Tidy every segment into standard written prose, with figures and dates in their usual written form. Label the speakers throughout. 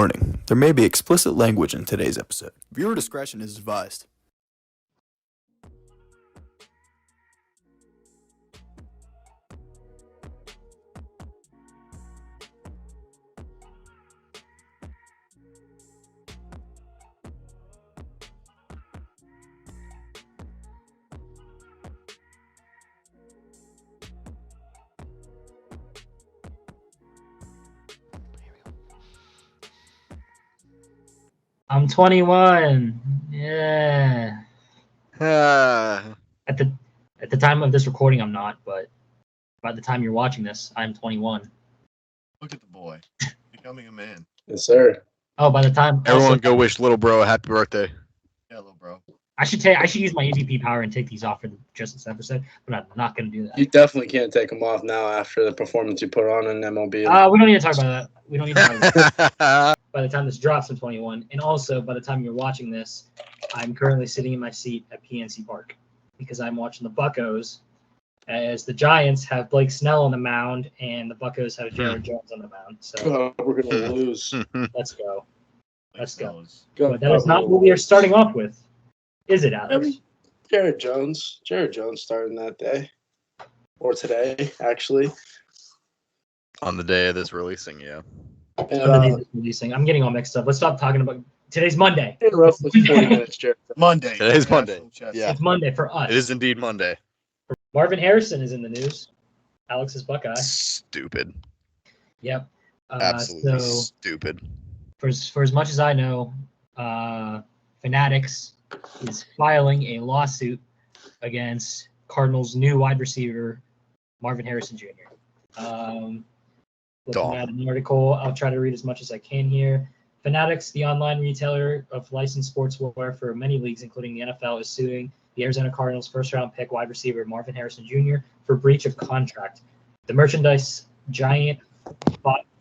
Speaker 1: Warning, there may be explicit language in today's episode. Viewer discretion is advised.
Speaker 2: I'm 21. Yeah. At the time of this recording, I'm not, but by the time you're watching this, I'm 21.
Speaker 3: Look at the boy, becoming a man.
Speaker 4: Yes, sir.
Speaker 2: Oh, by the time
Speaker 5: Everyone go wish little bro a happy birthday.
Speaker 3: Yeah, little bro.
Speaker 2: I should use my EVP power and take these off for just this episode, but I'm not going to do that.
Speaker 4: You definitely can't take them off now after the performance you put on in MLB.
Speaker 2: We don't need to talk about that. We don't need to talk about that. By the time this drops, I'm 21. And also, by the time you're watching this, I'm currently sitting in my seat at PNC Park because I'm watching the Buccos as the Giants have Blake Snell on the mound and the Buccos have Jared Jones on the mound. So
Speaker 4: we're going to lose.
Speaker 2: let's go. Let's go.
Speaker 4: Go.
Speaker 2: But that is not what we are starting off with, is it, Alex?
Speaker 4: Jared Jones starting that day. Or today, actually.
Speaker 5: On the day of this releasing, yeah.
Speaker 4: And,
Speaker 2: I'm getting all mixed up. Let's stop talking about today's Monday.
Speaker 4: roughly 40 minutes, Jared.
Speaker 3: Monday.
Speaker 5: Today's Monday. Yeah.
Speaker 2: It's Monday for us.
Speaker 5: It is indeed Monday.
Speaker 2: Marvin Harrison is in the news. Alex's Buckeye.
Speaker 5: Stupid.
Speaker 2: Yep.
Speaker 5: Absolutely
Speaker 2: so
Speaker 5: stupid.
Speaker 2: For as much as I know, Fanatics is filing a lawsuit against Cardinals' new wide receiver, Marvin Harrison Jr. Looking at an article, I'll try to read as much as I can here. Fanatics, the online retailer of licensed sportswear for many leagues, including the NFL, is suing the Arizona Cardinals' first-round pick wide receiver Marvin Harrison Jr. for breach of contract. The merchandise giant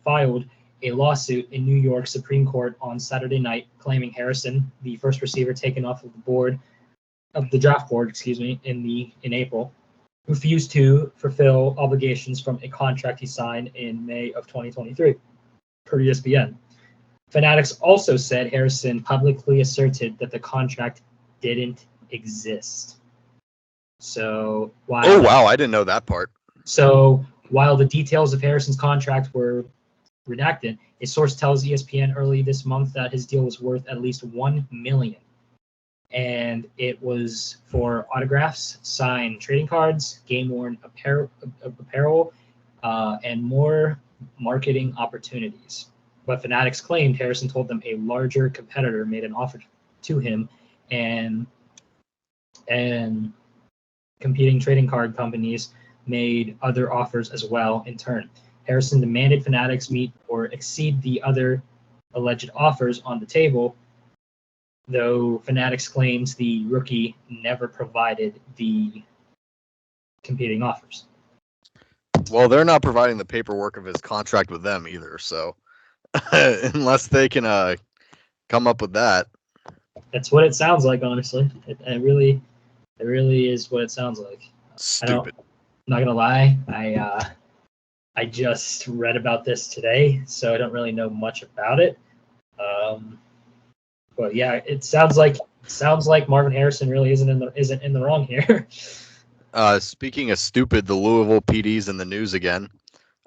Speaker 2: filed a lawsuit in New York Supreme Court on Saturday night, claiming Harrison, the first receiver taken off of the draft board, in April, refused to fulfill obligations from a contract he signed in May of 2023, per ESPN. Fanatics also said Harrison publicly asserted that the contract didn't exist. So
Speaker 5: wow, I didn't know that part.
Speaker 2: So while the details of Harrison's contract were redacted, a source tells ESPN early this month that his deal was worth at least $1 million. And it was for autographs, signed trading cards, game-worn apparel, and more marketing opportunities. But Fanatics claimed Harrison told them a larger competitor made an offer to him, and competing trading card companies made other offers as well in turn. Harrison demanded Fanatics meet or exceed the other alleged offers on the table, though Fanatics claims the rookie never provided the competing offers.
Speaker 5: Well, they're not providing the paperwork of his contract with them either, so unless they can come up with that.
Speaker 2: That's what it sounds like, honestly. It really is what it sounds like.
Speaker 5: Stupid.
Speaker 2: I'm not gonna lie, I just read about this today, so I don't really know much about it. But yeah, it sounds like Marvin Harrison really isn't in the wrong here.
Speaker 5: Speaking of stupid, the Louisville PD's in the news again.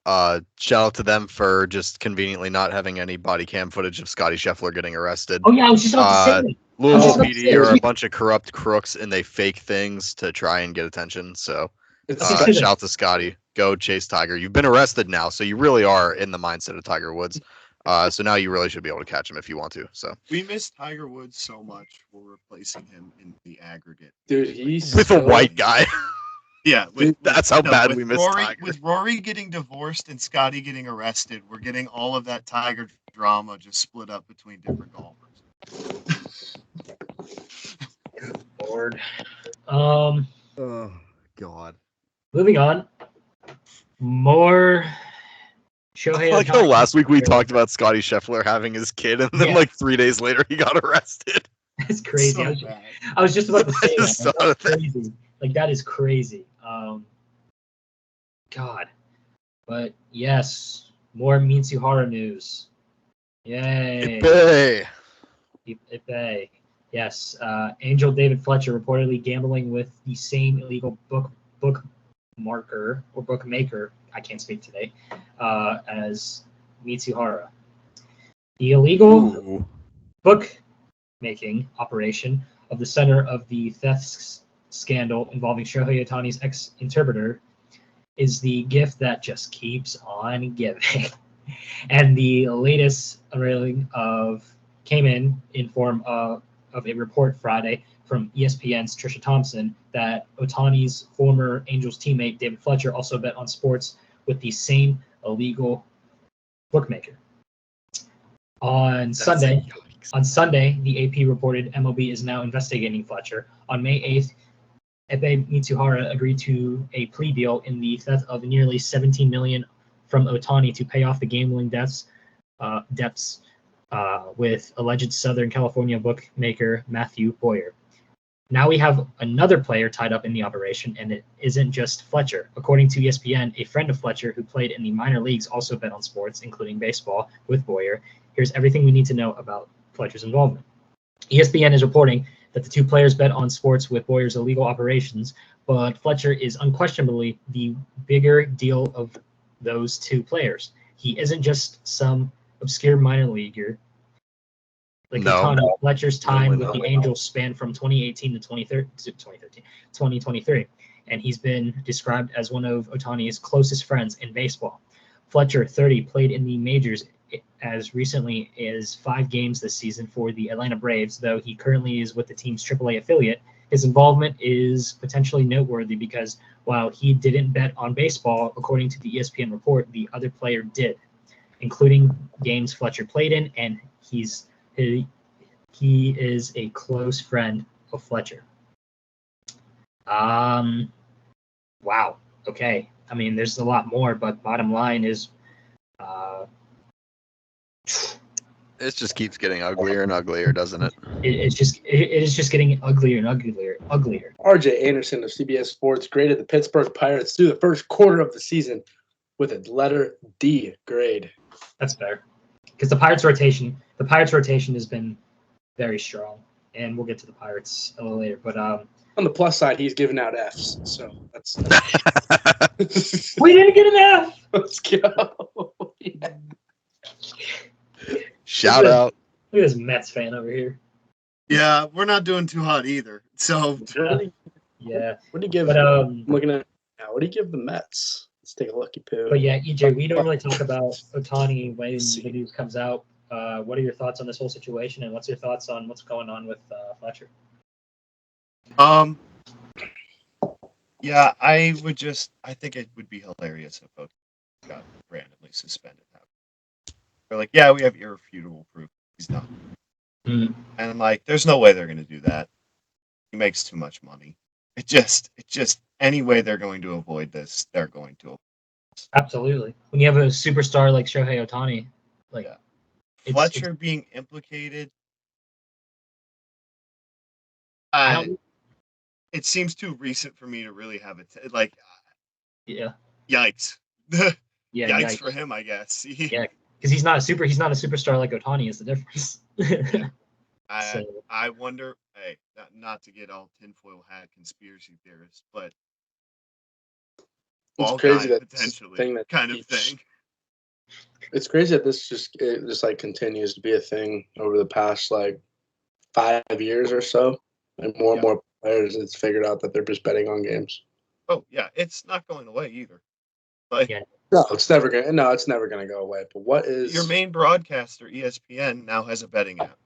Speaker 5: Shout out to them for just conveniently not having any body cam footage of Scotty Scheffler getting arrested.
Speaker 2: Oh yeah, I was just about to say that.
Speaker 5: Louisville PD are a bunch of corrupt crooks and they fake things to try and get attention. So shout out to Scotty. Go chase Tiger. You've been arrested now, so you really are in the mindset of Tiger Woods. So now you really should be able to catch him if you want to. So
Speaker 3: we miss Tiger Woods so much. We're replacing him in the aggregate.
Speaker 4: Dude, he's
Speaker 5: with a white guy.
Speaker 3: Yeah,
Speaker 5: that's how bad we miss Tiger.
Speaker 3: With Rory getting divorced and Scotty getting arrested, we're getting all of that Tiger drama just split up between different golfers.
Speaker 2: Good Lord.
Speaker 5: Oh God.
Speaker 2: Moving on. More Shohei.
Speaker 5: Like how last week we talked about Scotty Scheffler having his kid, and then like 3 days later he got arrested.
Speaker 2: That's crazy.
Speaker 3: So
Speaker 2: I was just about to say
Speaker 5: that.
Speaker 2: That's crazy. Like that is crazy. God. But yes, more Mitsuhara news. Yay.
Speaker 5: Ipe.
Speaker 2: Ipe. Yes. Angel David Fletcher reportedly gambling with the same illegal bookmaker, I can't speak today, as Mitsuhara. The illegal
Speaker 5: Ooh.
Speaker 2: bookmaking operation of the center of the theft scandal involving Shohei Ohtani's ex-interpreter is the gift that just keeps on giving. And the latest unveiling came in form of a report Friday from ESPN's Trisha Thompson that Ohtani's former Angels teammate David Fletcher also bet on sports with the same illegal bookmaker. On Sunday, the AP reported MLB is now investigating Fletcher. On May 8th, Ebe Mitsuhara agreed to a plea deal in the theft of nearly $17 million from Ohtani to pay off the gambling debts with alleged Southern California bookmaker Matthew Boyer. Now we have another player tied up in the operation, and it isn't just Fletcher. According to ESPN, a friend of Fletcher who played in the minor leagues also bet on sports, including baseball, with Boyer. Here's everything we need to know about Fletcher's involvement. ESPN is reporting that the two players bet on sports with Boyer's illegal operations, but Fletcher is unquestionably the bigger deal of those two players. He isn't just some obscure minor leaguer. Like Ohtani, Fletcher's time with the Angels spanned from 2018 to 2023, and he's been described as one of Ohtani's closest friends in baseball. Fletcher, 30, played in the majors as recently as 5 games this season for the Atlanta Braves, though he currently is with the team's AAA affiliate. His involvement is potentially noteworthy because while he didn't bet on baseball, according to the ESPN report, the other player did, including games Fletcher played in, and he is a close friend of Fletcher. Wow. Okay. I mean, there's a lot more, but bottom line is,
Speaker 5: it just keeps getting uglier and uglier, doesn't it?
Speaker 2: It is just getting uglier and uglier.
Speaker 4: RJ Anderson of CBS Sports graded the Pittsburgh Pirates through the first quarter of the season with a letter D grade.
Speaker 2: That's fair, because the Pirates rotation has been very strong, and we'll get to the Pirates a little later. But
Speaker 4: on the plus side, he's giving out Fs, so that's.
Speaker 2: We didn't get an F.
Speaker 4: Let's go.
Speaker 5: Shout out.
Speaker 2: Look at this Mets fan over here.
Speaker 3: Yeah, we're not doing too hot either. So
Speaker 2: Yeah.
Speaker 4: What do you give? Looking at now, what do you give the Mets? Let's take a lucky poo.
Speaker 2: But yeah, EJ, we normally talk about Ohtani when the news comes out. What are your thoughts on this whole situation, and what's your thoughts on what's going on with Fletcher?
Speaker 3: Yeah, I think it would be hilarious if Ohtani got randomly suspended. They're like, yeah, we have irrefutable proof he's not. And I'm like, there's no way they're going to do that. He makes too much money. It just any way they're going to avoid this, they're going to.
Speaker 2: Absolutely. When you have a superstar like Shohei Ohtani,
Speaker 3: Fletcher being implicated, it seems too recent for me to really have it.
Speaker 2: Yeah.
Speaker 3: Yikes.
Speaker 2: Yeah.
Speaker 3: Yikes for him, I guess.
Speaker 2: Yeah. Because he's not a superstar like Ohtani is the difference.
Speaker 3: I wonder, hey, not to get all tinfoil hat conspiracy theorists, but
Speaker 4: it's crazy that
Speaker 3: potentially
Speaker 4: thing that
Speaker 3: kind of thing.
Speaker 4: It's crazy that this just continues to be a thing over the past 5 years or so, and more and more players it's figured out that they're just betting on games.
Speaker 3: Oh yeah, it's not going away either. Like
Speaker 4: no, it's never gonna go away. But what is
Speaker 3: your main broadcaster, ESPN, now has a betting app?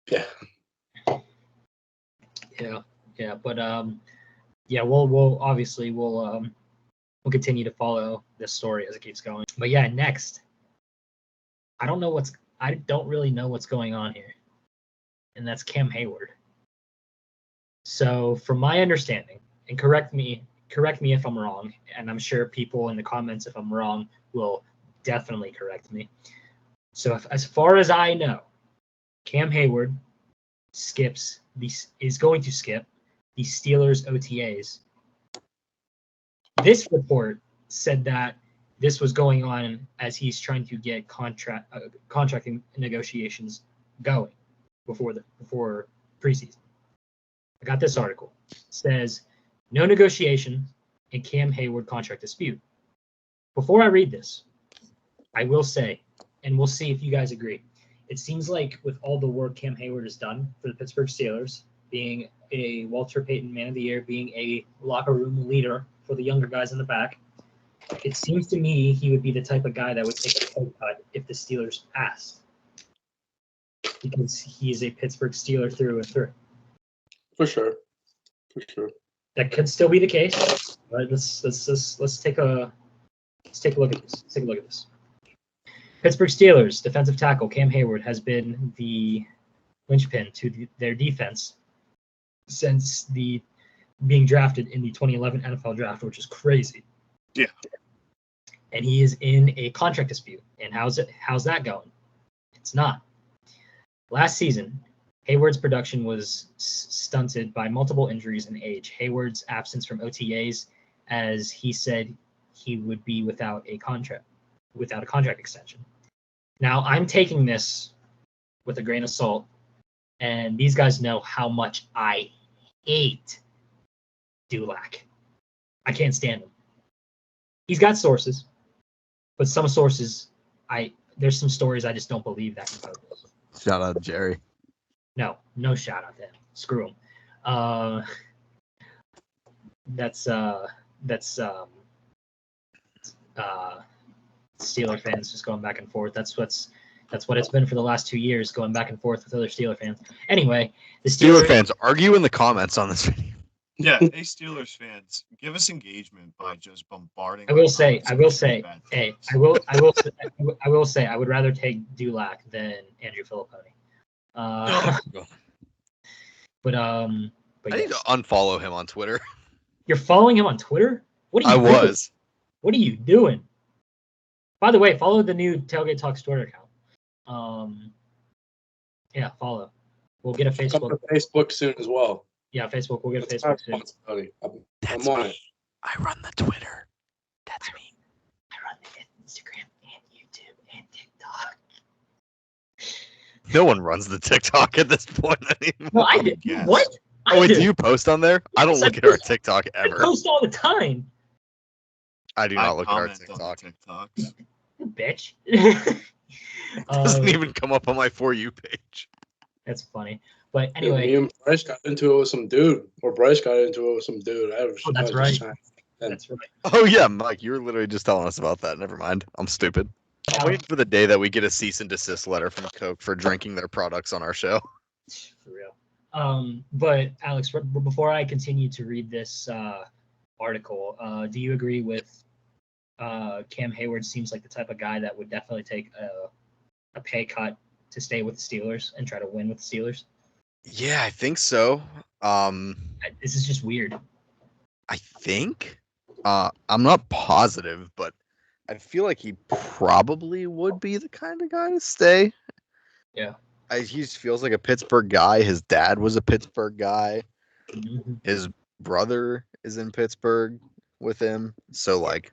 Speaker 2: Yeah. But we'll obviously we'll continue to follow this story as it keeps going. But yeah, next, I don't really know what's going on here, and that's Cam Heyward. So, from my understanding, and correct me if I'm wrong, and I'm sure people in the comments, if I'm wrong, will definitely correct me. So, as far as I know, Cam Heyward is going to skip the Steelers OTAs. This report said that this was going on as he's trying to get contracting negotiations going before preseason. I got this article. It says, no negotiation in Cam Heyward contract dispute. Before I read this, I will say, and we'll see if you guys agree, it seems like with all the work Cam Heyward has done for the Pittsburgh Steelers, being a Walter Payton Man of the Year, being a locker room leader for the younger guys in the back, it seems to me he would be the type of guy that would take a pay cut if the Steelers asked, because he is a Pittsburgh Steeler through and through.
Speaker 4: For sure.
Speaker 2: That could still be the case, but let's take a look at this. Pittsburgh Steelers defensive tackle Cam Heyward has been the linchpin to their defense since being drafted in the 2011 NFL draft, which is crazy.
Speaker 3: Yeah.
Speaker 2: And he is in a contract dispute. And how's that going? It's not. Last season, Heyward's production was stunted by multiple injuries and age. Heyward's absence from OTAs, as he said he would be without a contract extension. Now, I'm taking this with a grain of salt, and these guys know how much I hate Dulac. I can't stand him. He's got sources, but some sources, there's some stories I just don't believe that can go.
Speaker 5: Shout out to Jerry.
Speaker 2: No shout out to him. Screw him. That's Steeler fans just going back and forth. That's what it's been for the last 2 years, going back and forth with other Steeler fans. Anyway, the
Speaker 5: Steeler fans, argue in the comments on this video.
Speaker 3: Yeah, hey Steelers fans, give us engagement by just bombarding.
Speaker 2: I will say, I would rather take Dulac than Andrew Filipponi. But
Speaker 5: I need to unfollow him on Twitter.
Speaker 2: You're following him on Twitter? What are you doing?
Speaker 5: Was.
Speaker 2: What are you doing? By the way, follow the new Tailgate Talks Twitter account. Yeah, follow. We'll get a Facebook.
Speaker 4: Come to Facebook soon as well.
Speaker 2: Yeah, Facebook. We'll get a Facebook soon.
Speaker 4: I'm on it.
Speaker 5: I run the Twitter. That's me.
Speaker 2: I run the Instagram and YouTube and TikTok.
Speaker 5: No one runs the TikTok at this point anymore.
Speaker 2: No, I did.
Speaker 3: Yes.
Speaker 2: What?
Speaker 5: Oh, wait, do you post on there? I don't look at our TikTok
Speaker 2: I
Speaker 5: ever.
Speaker 2: post all the time.
Speaker 5: I do not look at our
Speaker 3: comment on
Speaker 5: TikTok.
Speaker 3: the TikToks.
Speaker 2: Bitch.
Speaker 5: It doesn't even come up on my For You page.
Speaker 2: That's funny. But anyway.
Speaker 4: Me and Bryce got into it with some dude. That's
Speaker 2: right. That's right.
Speaker 5: Oh, yeah, Mike, you were literally just telling us about that. Never mind. I'm stupid. I'm waiting for the day that we get a cease and desist letter from Coke for drinking their products on our show.
Speaker 2: For real. But Alex, before I continue to read this article, do you agree with Cam Heyward seems like the type of guy that would definitely take a pay cut to stay with the Steelers and try to win with the Steelers?
Speaker 5: Yeah, I think so.
Speaker 2: This is just weird.
Speaker 5: I think. I'm not positive, but I feel like he probably would be the kind of guy to stay.
Speaker 2: Yeah.
Speaker 5: He just feels like a Pittsburgh guy. His dad was a Pittsburgh guy.
Speaker 2: Mm-hmm.
Speaker 5: His brother is in Pittsburgh with him. So, like,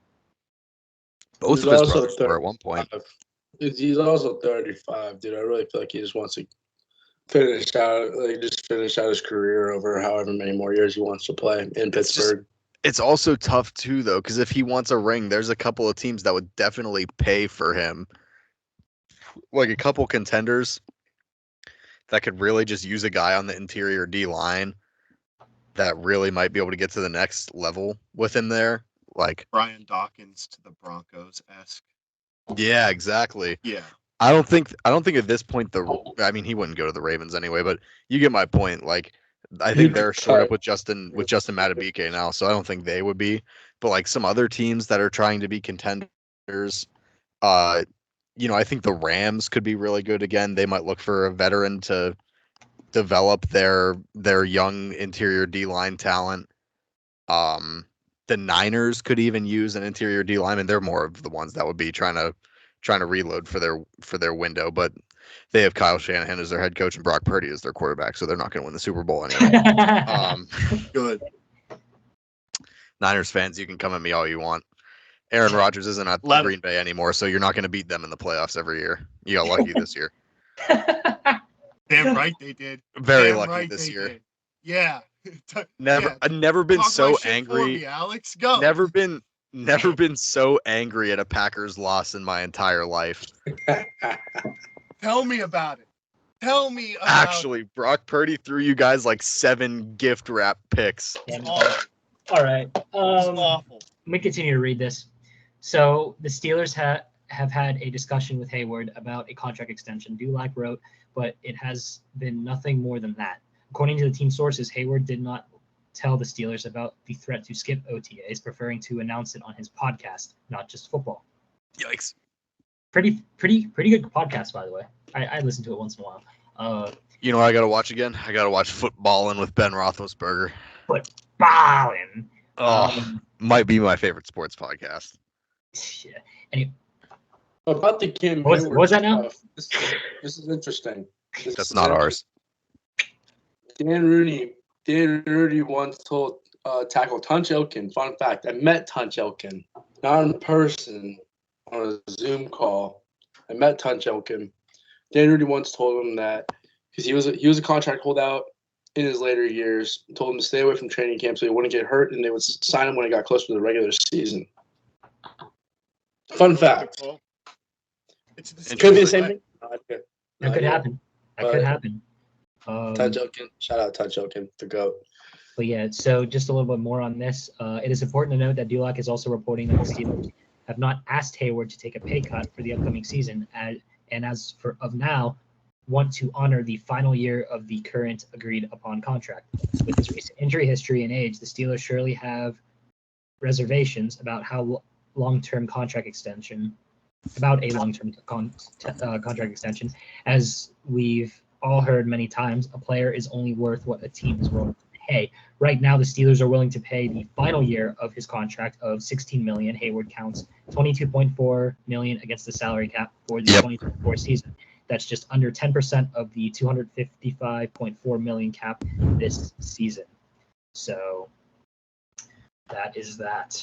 Speaker 5: both of his brothers were at one point.
Speaker 4: He's also 35, dude. I really feel like he just wants to finish out his career over however many more years he wants to play in Pittsburgh.
Speaker 5: It's also tough, too, though, because if he wants a ring, there's a couple of teams that would definitely pay for him. Like a couple contenders that could really just use a guy on the interior D-line that really might be able to get to the next level with him there. Like
Speaker 3: Brian Dawkins to the Broncos-esque.
Speaker 5: Yeah, exactly.
Speaker 3: Yeah.
Speaker 5: I don't think at this point he wouldn't go to the Ravens anyway, but you get my point. Like, I think they're short up with Justin Madubuike now, so I don't think they would be. But like some other teams that are trying to be contenders, I think the Rams could be really good again. They might look for a veteran to develop their young interior D-line talent. The Niners could even use an interior D lineman. They're more of the ones that would be trying to reload for their window, but they have Kyle Shanahan as their head coach and Brock Purdy as their quarterback, so they're not going to win the Super Bowl anymore.
Speaker 3: Good.
Speaker 5: Niners fans, you can come at me all you want. Aaron Rodgers isn't at
Speaker 3: Love it.
Speaker 5: Green Bay anymore, so you're not going to beat them in the playoffs every year. You got lucky this year.
Speaker 3: Damn right they did.
Speaker 5: Very
Speaker 3: Damn
Speaker 5: lucky
Speaker 3: right
Speaker 5: this
Speaker 3: they
Speaker 5: year.
Speaker 3: did. Yeah.
Speaker 5: I've never been
Speaker 3: Talk
Speaker 5: so
Speaker 3: my shit for
Speaker 5: angry.
Speaker 3: me, Alex. Go.
Speaker 5: Never been so angry at a Packers loss in my entire life.
Speaker 3: Tell me about it. Tell me about
Speaker 5: Actually, Brock Purdy threw you guys like 7 gift wrap picks.
Speaker 3: it.
Speaker 2: Damn.
Speaker 3: It's awful.
Speaker 2: All right.
Speaker 3: It's awful.
Speaker 2: Let me continue to read this. So the Steelers have had a discussion with Heyward about a contract extension. Dulac wrote, but it has been nothing more than that. According to the team sources, Heyward did not tell the Steelers about the threat to skip OTAs, preferring to announce it on his podcast, not just football.
Speaker 5: Yikes.
Speaker 2: Pretty good podcast, by the way. I listen to it once in a while.
Speaker 5: You know what I got to watch again? I got to watch Footballin' with Ben Roethlisberger.
Speaker 2: Ballin'.
Speaker 5: Might be my favorite sports podcast.
Speaker 2: Yeah. Anyway,
Speaker 4: About the Cam
Speaker 2: What
Speaker 4: Heyward
Speaker 2: was that now?
Speaker 4: stuff, This is interesting.
Speaker 5: That's not ours.
Speaker 4: Dan Rudy once told tackle Tunch Ilkin. Fun fact: I met Tunch Ilkin, not in person, on a Zoom call. I met Tunch Ilkin. Dan Rudy once told him that because he was a contract holdout in his later years. Told him to stay away from training camp so he wouldn't get hurt, and they would sign him when he got close to the regular season. Fun fact.
Speaker 3: It's
Speaker 4: Could be the same thing.
Speaker 2: that could happen. That could happen.
Speaker 4: Tunch Ilkin. Shout out Tunch Ilkin, the GOAT.
Speaker 2: But yeah, so just a little bit more on this. It is important to note that Dulac is also reporting that the Steelers have not asked Heyward to take a pay cut for the upcoming season, and as of now, want to honor the final year of the current agreed upon contract. With his recent injury history and age, the Steelers surely have reservations about how long-term contract extension, contract extension. As we've all heard many times, a player is only worth what a team is willing to pay. Right now, the Steelers are willing to pay the final year of his contract of $16 million. Heyward counts $22.4 million against the salary cap for the 2024 season. That's just under 10% of the $255.4 million cap this season. So that is that.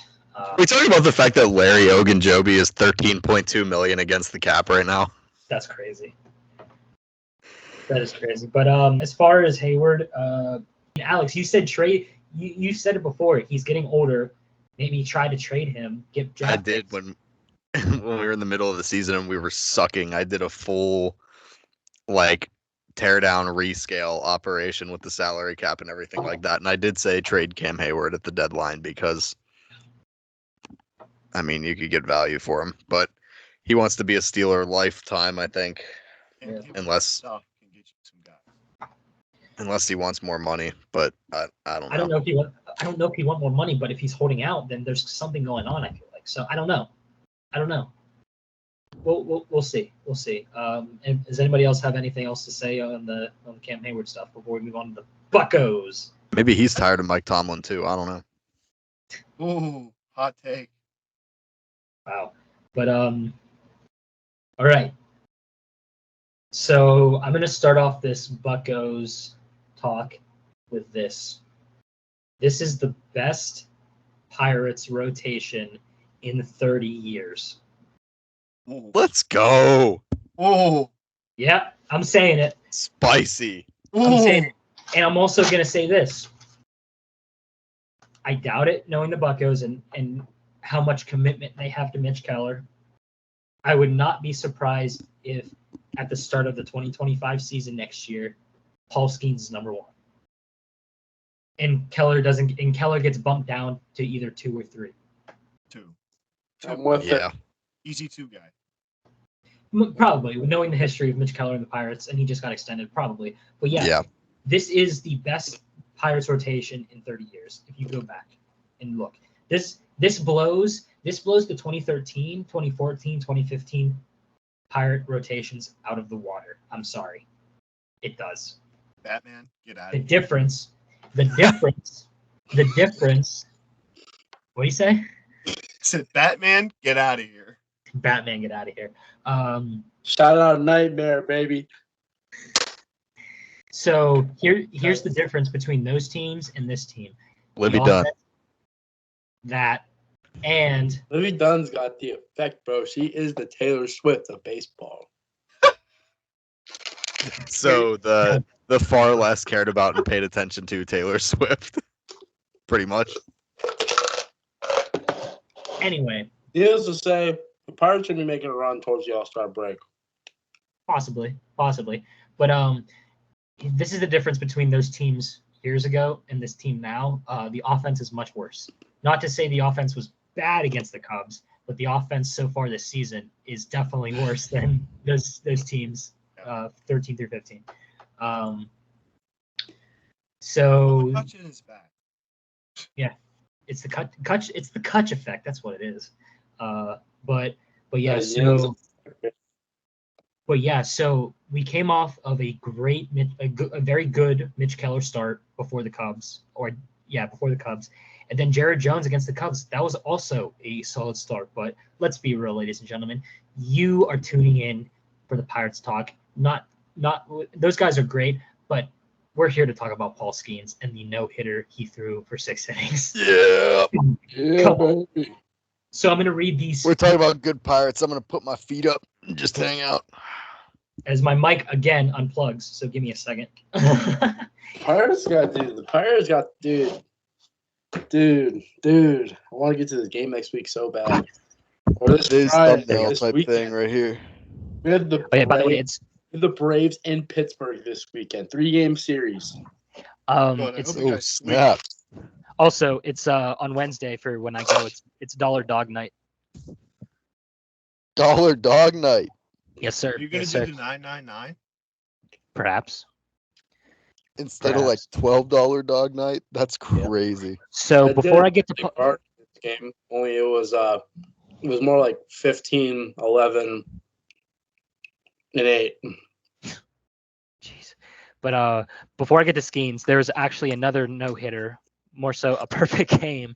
Speaker 5: We talking about the fact that Larry Ogunjobi is $13.2 million against the cap right now.
Speaker 2: That's crazy. That is crazy. But as far as Heyward, Alex, you said trade. You said it before. He's getting older. Maybe try to trade him. Get draft
Speaker 5: I did
Speaker 2: picks.
Speaker 5: when we were in the middle of the season and we were sucking. I did a full tear down rescale operation with the salary cap and everything like that. And I did say trade Cam Heyward at the deadline because, I mean, you could get value for him, but he wants to be a Steeler lifetime, I think,
Speaker 3: Yeah.
Speaker 5: unless
Speaker 3: Stuff can get you some guys.
Speaker 5: he wants more money. But I don't know.
Speaker 2: I don't know if he want more money, but if he's holding out, then there's something going on. I feel like so. I don't know. We'll see. We'll see. And does anybody else have anything else to say on the Cam Heyward stuff before we move on to the Buccos?
Speaker 5: Maybe he's tired of Mike Tomlin too. I don't know.
Speaker 3: Ooh, hot take.
Speaker 2: Wow. But all right. So I'm gonna start off this Buccos talk with this. This is the best Pirates rotation in 30 years.
Speaker 3: Ooh.
Speaker 5: Let's go.
Speaker 3: Ooh.
Speaker 2: Yeah, I'm saying it.
Speaker 5: Spicy.
Speaker 2: I'm saying it. And I'm also gonna say this. I doubt it, knowing the Buccos and how much commitment they have to Mitch Keller. I would not be surprised if at the start of the 2025 season next year, Paul Skenes is number 1. And Keller gets bumped down to either 2 or 3.
Speaker 3: Two.
Speaker 4: I'm with
Speaker 5: Yeah.
Speaker 4: it.
Speaker 3: Easy 2 guy.
Speaker 2: Probably, knowing the history of Mitch Keller and the Pirates, and he just got extended, probably. But yeah, this is the best Pirates rotation in 30 years. If you go back and look, this blows the 2013, 2014, 2015 Pirate rotations out of the water. I'm sorry, it does.
Speaker 3: Batman, get out
Speaker 2: The
Speaker 3: of here.
Speaker 2: difference. What do you say?
Speaker 3: Said Batman, get out of here.
Speaker 2: Batman, get out of here.
Speaker 4: Shout out Nightmare, baby.
Speaker 2: So here's the difference between those teams and this team.
Speaker 5: Libby
Speaker 2: The
Speaker 5: Dunn.
Speaker 2: offense that And
Speaker 4: Livy Dunn's got the effect, bro. She is the Taylor Swift of baseball.
Speaker 5: So the far less cared about and paid attention to Taylor Swift, pretty much.
Speaker 2: anyway,
Speaker 4: Needless to say, the Pirates should be making a run towards the All-Star break.
Speaker 2: possibly. But this is the difference between those teams years ago and this team now. The offense is much worse. Not to say the offense was bad against the Cubs, but the offense so far this season is definitely worse than those teams, 13 through 15. So
Speaker 3: Touching is back.
Speaker 2: it's the Kutch effect. That's what it is. But yeah, so we came off of a very good Mitch Keller start before the Cubs, and then Jared Jones against the Cubs. That was also a solid start. But let's be real, ladies and gentlemen, you are tuning in for the Pirates talk. Not those guys are great, but we're here to talk about Paul Skenes and the no-hitter he threw for 6 innings.
Speaker 5: Yeah.
Speaker 2: Come on. So I'm going to read these.
Speaker 5: We're talking about good Pirates. I'm going to put my feet up and just hang out.
Speaker 2: As my mic again unplugs, so give me a second.
Speaker 4: Pirates got dude. I want to get to this game next week so bad. Or
Speaker 5: This thumbnail type thing right here.
Speaker 4: We have the
Speaker 2: by the way, it's
Speaker 4: the Braves in Pittsburgh this weekend. 3-game series.
Speaker 2: it's
Speaker 5: Snap.
Speaker 2: also it's on Wednesday for when I go. It's Dollar Dog Night.
Speaker 5: Dollar Dog Night.
Speaker 2: Yes, sir.
Speaker 3: Are you gonna
Speaker 2: Yes,
Speaker 3: do
Speaker 2: sir.
Speaker 3: the 999?
Speaker 2: Perhaps.
Speaker 5: Instead of like $12 Dog Night. That's crazy.
Speaker 2: So before I get to
Speaker 4: this game, only it was more like 15, 11, and 8.
Speaker 2: Jeez. But before I get to Skenes, there's actually another no-hitter, more so a perfect game,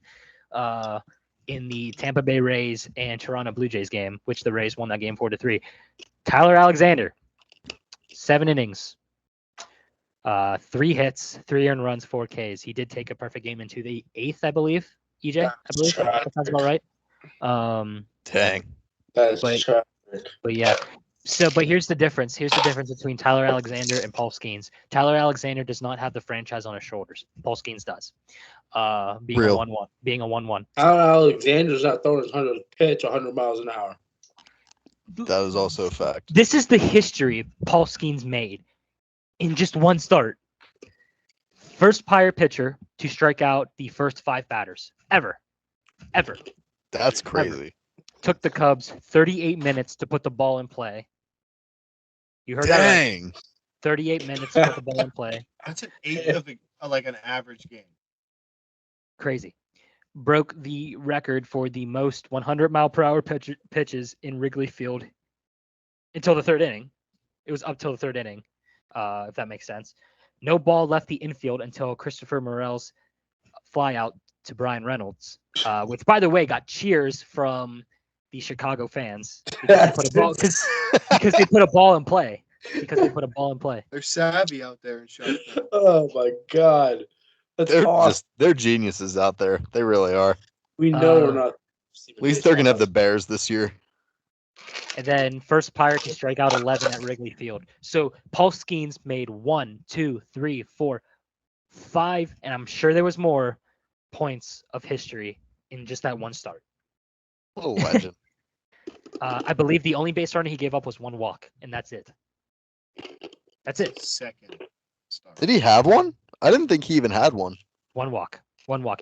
Speaker 2: in the Tampa Bay Rays and Toronto Blue Jays game, which the Rays won that game 4-3. Tyler Alexander, 7 innings, 3 hits, 3 earned runs, 4 Ks. He did take a perfect game into the 8th, I believe. EJ, I believe that sounds about right.
Speaker 5: Dang.
Speaker 4: That's
Speaker 2: But yeah. So, but here's the difference. Here's the difference between Tyler Alexander and Paul Skenes. Tyler Alexander does not have the franchise on his shoulders. Paul Skenes does. Being a 1-1.
Speaker 4: Alexander's not throwing his 100th pitch 100 miles an hour.
Speaker 5: That is also a fact.
Speaker 2: This is the history Paul Skenes made in just one start. First Pirate pitcher to strike out the first 5 batters ever.
Speaker 5: That's crazy.
Speaker 2: Ever. Took the Cubs 38 minutes to put the ball in play. You heard that right.
Speaker 5: Dang.
Speaker 2: 38 minutes to put the ball in play.
Speaker 3: That's an 8th of like an average game.
Speaker 2: Crazy. Broke the record for the most 100-mile-per-hour pitches in Wrigley Field until the 3rd inning. It was up till the 3rd inning, if that makes sense. No ball left the infield until Christopher Morel's fly out to Brian Reynolds, which, by the way, got cheers from the Chicago fans because they put a ball in play.
Speaker 3: They're savvy out there in Chicago.
Speaker 4: Oh my God, that's awesome.
Speaker 5: They're geniuses out there. They really are.
Speaker 4: We know we're not.
Speaker 5: At least they're gonna have the Bears this year.
Speaker 2: And then first Pirate to strike out 11 at Wrigley Field. So Paul Skenes made 1, 2, 3, 4, 5, and I'm sure there was more points of history in just that one start.
Speaker 5: What a legend.
Speaker 2: I believe the only base runner he gave up was 1 walk, and that's it.
Speaker 3: Second start.
Speaker 5: Did he have one? I didn't think he even had one.
Speaker 2: 1 walk,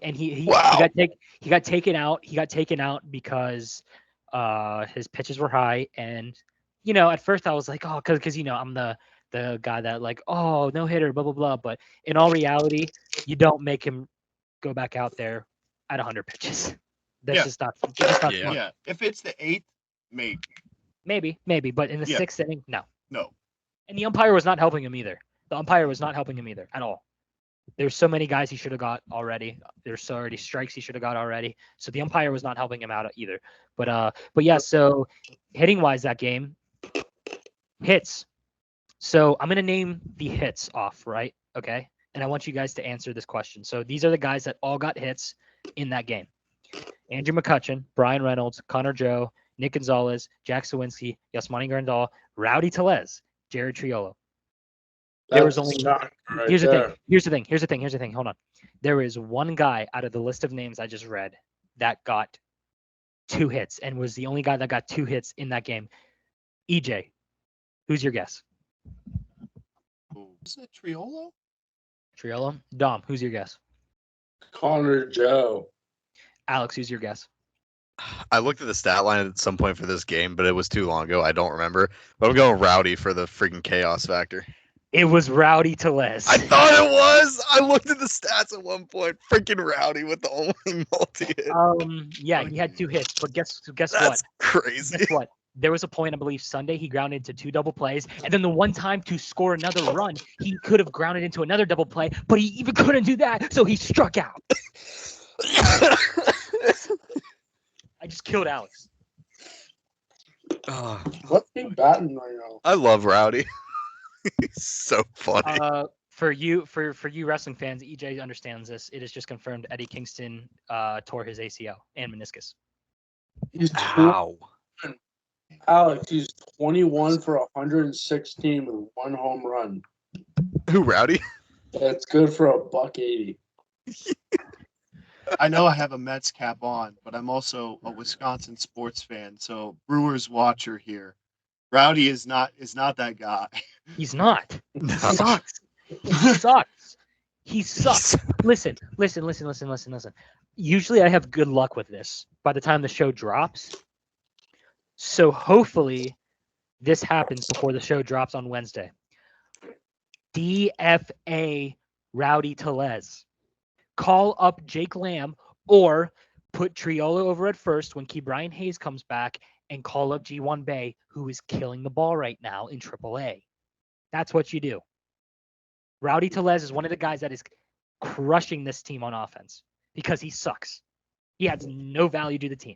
Speaker 2: and he
Speaker 5: Wow.
Speaker 2: got taken out. He got taken out because his pitches were high, and at first I was like, oh, because I'm the guy that like, oh, no hitter, blah blah blah. But in all reality, you don't make him go back out there at 100 pitches. That's just not. Fun.
Speaker 3: Yeah. If it's the 8th, maybe.
Speaker 2: Maybe, but in the 6th inning, no.
Speaker 3: No.
Speaker 2: And the umpire was not helping him either. The umpire was not helping him either at all. There's so many guys he should have got already. There's so many strikes he should have got already. So the umpire was not helping him out either. But yeah. So hitting wise, that game hits. So I'm gonna name the hits off, right? Okay. And I want you guys to answer this question. So these are the guys that all got hits in that game. Andrew McCutcheon, Brian Reynolds, Connor Joe, Nick Gonzalez, Jack Sawinski, Yasmani Grandal, Rowdy Tellez, Jared Triolo. There was only Here's the thing. Hold on. There is one guy out of the list of names I just read that got 2 hits and was the only guy that got 2 hits in that game. EJ, who's your guess?
Speaker 3: Is it Triolo?
Speaker 2: Triolo? Dom, who's your guess?
Speaker 4: Connor Joe.
Speaker 2: Alex, who's your guess?
Speaker 5: I looked at the stat line at some point for this game, but it was too long ago. I don't remember. But I'm going Rowdy for the freaking chaos factor.
Speaker 2: It was Rowdy Tellez.
Speaker 5: I thought it was. I looked at the stats at one point. Freaking Rowdy with the only multi-hit.
Speaker 2: Yeah, he had 2 hits, but guess
Speaker 5: That's
Speaker 2: what?
Speaker 5: crazy.
Speaker 2: Guess what? There was a point, I believe, Sunday, he grounded into 2 double plays, and then the one time to score another run, he could have grounded into another double play, but he even couldn't do that, so he struck out. I just killed Alex.
Speaker 4: What's he batting right now?
Speaker 5: I love Rowdy. He's so funny.
Speaker 2: For you wrestling fans, EJ understands this. It is just confirmed Eddie Kingston tore his ACL and meniscus.
Speaker 5: Ow.
Speaker 4: Alex, he's 21 for 116 with 1 home run.
Speaker 5: Who, Rowdy?
Speaker 4: That's good for $180.
Speaker 3: I know I have a Mets cap on, but I'm also a Wisconsin sports fan, so Brewers watcher here. Rowdy is not that guy.
Speaker 2: He's not.
Speaker 5: No.
Speaker 2: He sucks. He sucks. He sucks. Listen. Usually I have good luck with this by the time the show drops. So hopefully this happens before the show drops on Wednesday. DFA Rowdy Tellez. Call up Jake Lamb or put Triolo over at first when Brian Hayes comes back and call up G1 Bay, who is killing the ball right now in AAA. That's what you do. Rowdy Tellez is one of the guys that is crushing this team on offense because he sucks. He adds no value to the team.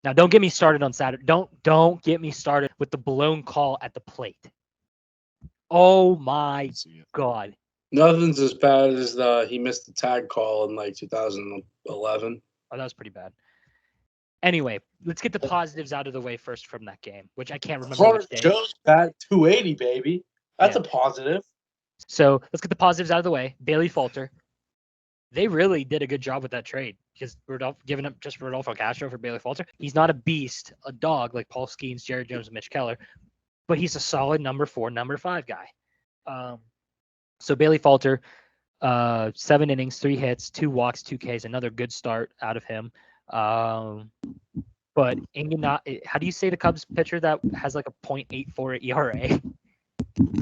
Speaker 2: Now, don't get me started on Saturday. Don't get me started with the blown call at the plate. Oh my God.
Speaker 4: Nothing's as bad as he missed the tag call in like 2011.
Speaker 2: Oh, that was pretty bad. Anyway, let's get the positives out of the way first from that game, which I can't remember which day.
Speaker 4: Joe's bat 280, baby. That's a positive.
Speaker 2: So let's get the positives out of the way. Bailey Falter. They really did a good job with that trade because giving up just Rodolfo Castro for Bailey Falter. He's not a beast, a dog like Paul Skenes, Jared Jones, and Mitch Keller, but he's a solid number 4, number 5 guy. So Bailey Falter, 7 innings, 3 hits, 2 walks, 2 Ks, another good start out of him. But how do you say the Cubs pitcher that has like a .84 ERA?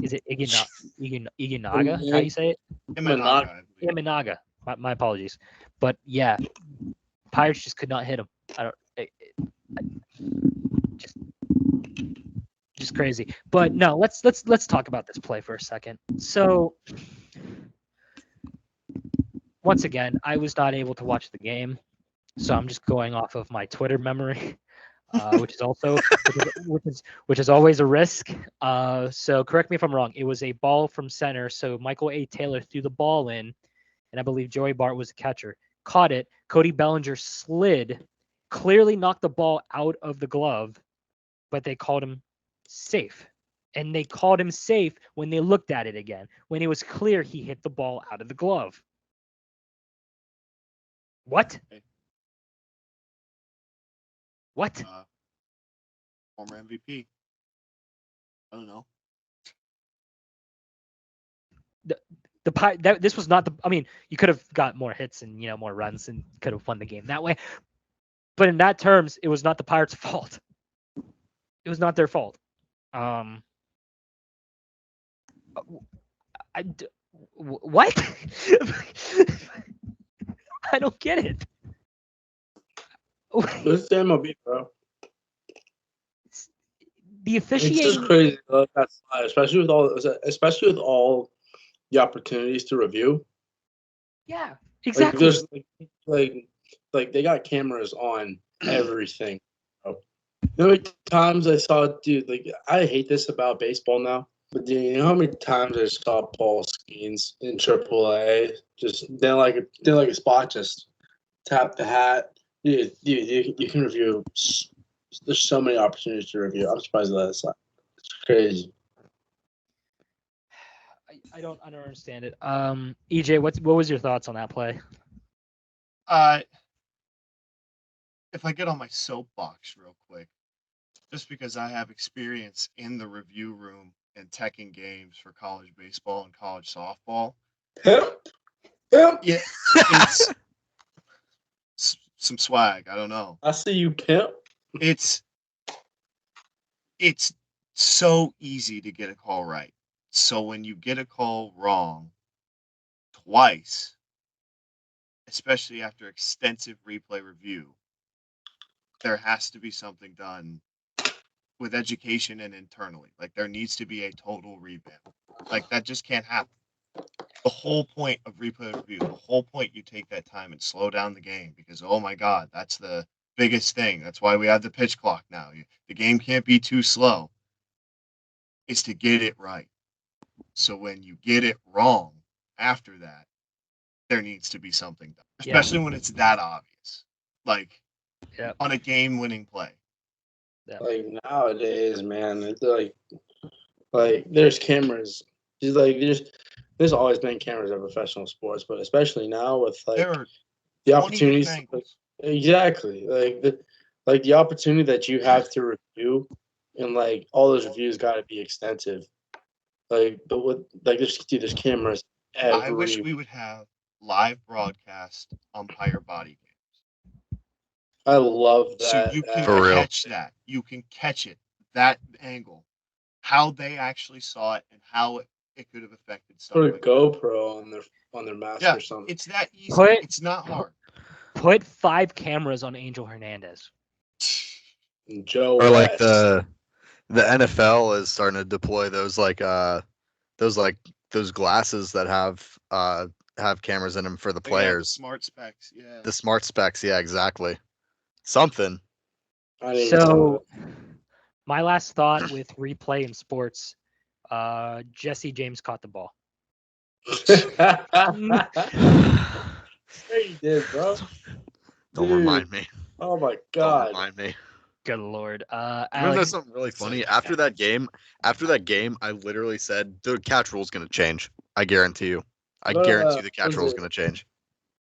Speaker 2: Is it Iginaga? How do you say it? Imanaga. My apologies. But yeah, Pirates just could not hit him. Just crazy. But no, let's talk about this play for a second. So once again, I was not able to watch the game, so I'm just going off of my Twitter memory, which is always a risk. So correct me if I'm wrong. It was a ball from center, so Michael A. Taylor threw the ball in, and I believe Joey Bart was the catcher. Caught it. Cody Bellinger slid, clearly knocked the ball out of the glove, but they called him safe. And they called him safe when they looked at it again, when it was clear he hit the ball out of the glove. What? What?
Speaker 3: Former MVP. I don't know.
Speaker 2: This was not the. I mean, you could have got more hits and more runs and could have won the game that way. But in that terms, it was not the Pirates' fault. It was not their fault. What? I don't get it.
Speaker 4: This is MLB, bro.
Speaker 2: The officiating.
Speaker 4: It's just crazy, especially with all the opportunities to review.
Speaker 2: Yeah, exactly.
Speaker 4: Like they got cameras on everything. You know how many times I saw, dude, like I hate this about baseball now, but do you know how many times I saw Paul Skenes in AAA. Just didn't like a spot. Just tap the hat. You can review. There's so many opportunities to review. I'm surprised that it's crazy.
Speaker 2: I don't understand it. EJ, what was your thoughts on that play?
Speaker 3: If I get on my soapbox real quick, just because I have experience in the review room and teching games for college baseball and college softball.
Speaker 4: Pimp.
Speaker 3: Yeah, it's some swag. I don't know.
Speaker 4: I see you, pimp.
Speaker 3: It's so easy to get a call right. So when you get a call wrong twice, especially after extensive replay review, there has to be something done with education and internally. Like, there needs to be a total revamp. Like, that just can't happen. The whole point of replay review, the whole point you take that time and slow down the game, because, oh my God, that's the biggest thing. That's why we have the pitch clock now. The game can't be too slow. Is to get it right. So when you get it wrong after that, there needs to be something done, especially when it's that obvious. Like, on a game-winning play.
Speaker 2: Yeah.
Speaker 4: Like nowadays, man, it's like there's cameras. Just like there's always been cameras in professional sports, but especially now with like
Speaker 3: There are
Speaker 4: the opportunities. Exactly, like the opportunity that you have to review, and like all those reviews got to be extensive. Like, but with like there's cameras.
Speaker 3: I wish we would have live broadcast umpire body games.
Speaker 4: I love that.
Speaker 3: So you can catch that. You can catch it, that angle, how they actually saw it, and how it could have affected something.
Speaker 4: Put a GoPro on their mask or something.
Speaker 3: It's that easy. It's not hard.
Speaker 2: Put 5 cameras on Angel Hernandez.
Speaker 4: Joe
Speaker 5: or like
Speaker 4: West.
Speaker 5: the NFL is starting to deploy those those glasses that have cameras in them for the players.
Speaker 3: The smart specs, yeah.
Speaker 5: The smart specs, yeah, exactly. Something.
Speaker 2: So, my last thought with replay in sports, Jesse James caught the ball.
Speaker 4: He did, bro.
Speaker 5: Don't remind me.
Speaker 4: Oh my God.
Speaker 5: Don't remind me.
Speaker 2: Good Lord.
Speaker 5: You know,
Speaker 2: Alex,
Speaker 5: there's something really funny. After that game, I literally said the catch rule is going to change. I guarantee you. I guarantee the catch rule is going to change.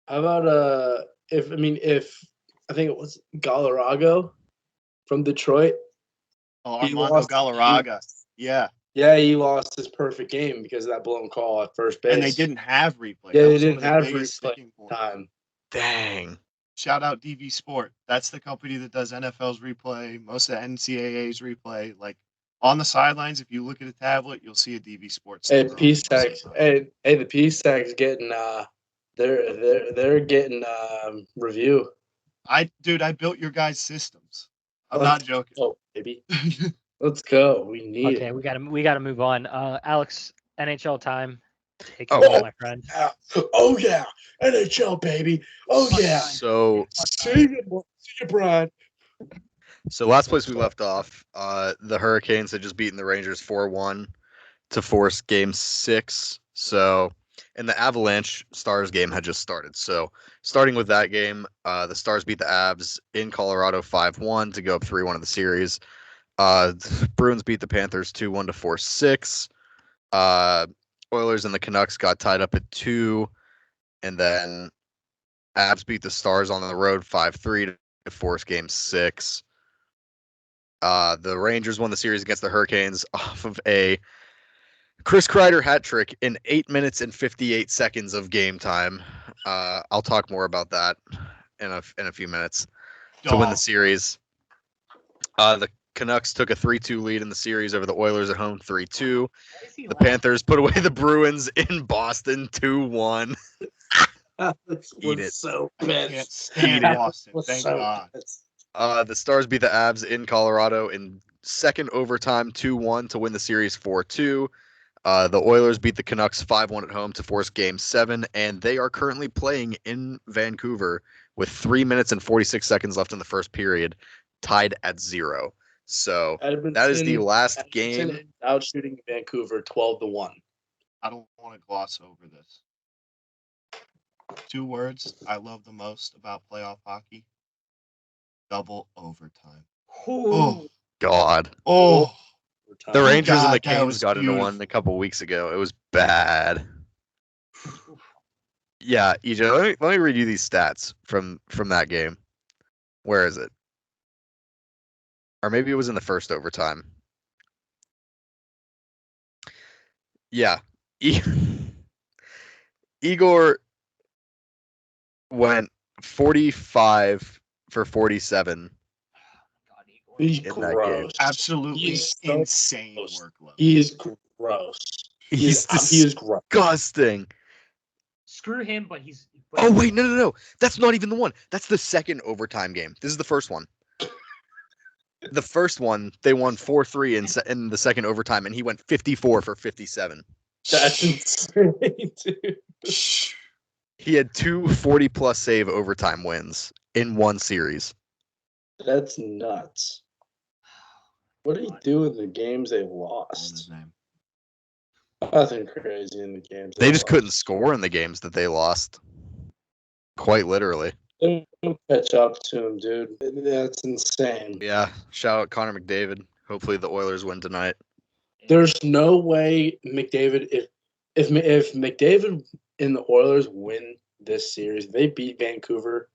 Speaker 4: How about if I think it was Galarrago from Detroit.
Speaker 3: Oh, Armando Galarraga. Yeah.
Speaker 4: Yeah, he lost his perfect game because of that blown call at first base.
Speaker 3: And they didn't have replay.
Speaker 4: Yeah, they didn't have replay time.
Speaker 5: Dang.
Speaker 3: Shout out DV Sport. That's the company that does NFL's replay, most of the NCAA's replay. Like, on the sidelines, if you look at a tablet, you'll see a DV Sports.
Speaker 4: Hey, P-Stack's. Hey, the P-Stack's getting they're getting review.
Speaker 3: I built your guys' systems. I'm not joking.
Speaker 4: Oh, baby. Let's go. We need it.
Speaker 2: Okay, we gotta move on. Alex, NHL time. Take it away, my friend.
Speaker 4: Oh yeah, NHL baby. Oh yeah.
Speaker 5: So
Speaker 4: See you, Brian.
Speaker 5: So last place we left off, the Hurricanes had just beaten the Rangers 4-1 to force Game 6. So, and the Avalanche Stars game had just started. So, starting with that game, the Stars beat the Avs in Colorado 5-1 to go up 3-1 in the series. The Bruins beat the Panthers 2-1 to force 6. Oilers and the Canucks got tied up at 2, and then Avs beat the Stars on the road 5-3 to force Game 6. The Rangers won the series against the Hurricanes off of a Chris Kreider hat trick in 8 minutes and 58 seconds of game time. I'll talk more about that in a few minutes. To win the series, the Canucks took a 3-2 lead in the series over the Oilers at home 3-2. The Panthers put away the Bruins in Boston 2-1.
Speaker 4: Eat it. So pissed.
Speaker 3: Eat it, Boston. Thank God.
Speaker 5: The Stars beat the Avs in Colorado in second overtime 2-1 to win the series 4-2. The Oilers beat the Canucks 5-1 at home to force Game 7, and they are currently playing in Vancouver with 3 minutes and 46 seconds left in the first period, tied at 0. So that is the last game.
Speaker 4: Out shooting Vancouver 12-1.
Speaker 3: I don't want to gloss over this. 2 words I love the most about playoff hockey: double overtime. Oh,
Speaker 5: God.
Speaker 3: oh,
Speaker 5: The Rangers and the
Speaker 3: God, that
Speaker 5: Canes
Speaker 3: was
Speaker 5: got into one
Speaker 3: beautiful.
Speaker 5: a couple weeks ago. It was bad. Yeah, EJ, let me read you these stats from that game. Where is it? Or maybe it was in the first overtime. Yeah. Igor went 45 for 47
Speaker 4: He's
Speaker 5: in that game.
Speaker 4: gross.
Speaker 3: Absolutely
Speaker 4: He's so
Speaker 3: insane
Speaker 4: gross.
Speaker 3: workload.
Speaker 4: He is gross. He is gross.
Speaker 5: Disgusting.
Speaker 2: Screw him, but he's.
Speaker 5: Oh, wait, no. That's not even the one. That's the second overtime game. This is the first one. The first one, they won 4-3 in the second overtime, and he went 54 for 57.
Speaker 4: That's insane, dude.
Speaker 5: He had 2 40-plus save overtime wins in one series.
Speaker 4: That's nuts. What did he do in the games they
Speaker 3: What was his
Speaker 4: lost?
Speaker 3: name?
Speaker 4: Nothing crazy in the games.
Speaker 5: They just couldn't score in the games that they lost. Quite literally.
Speaker 4: Don't catch up to him, dude. That's insane.
Speaker 5: Yeah, shout out Connor McDavid. Hopefully the Oilers win tonight.
Speaker 4: There's no way McDavid, if McDavid and the Oilers win this series, they beat Vancouver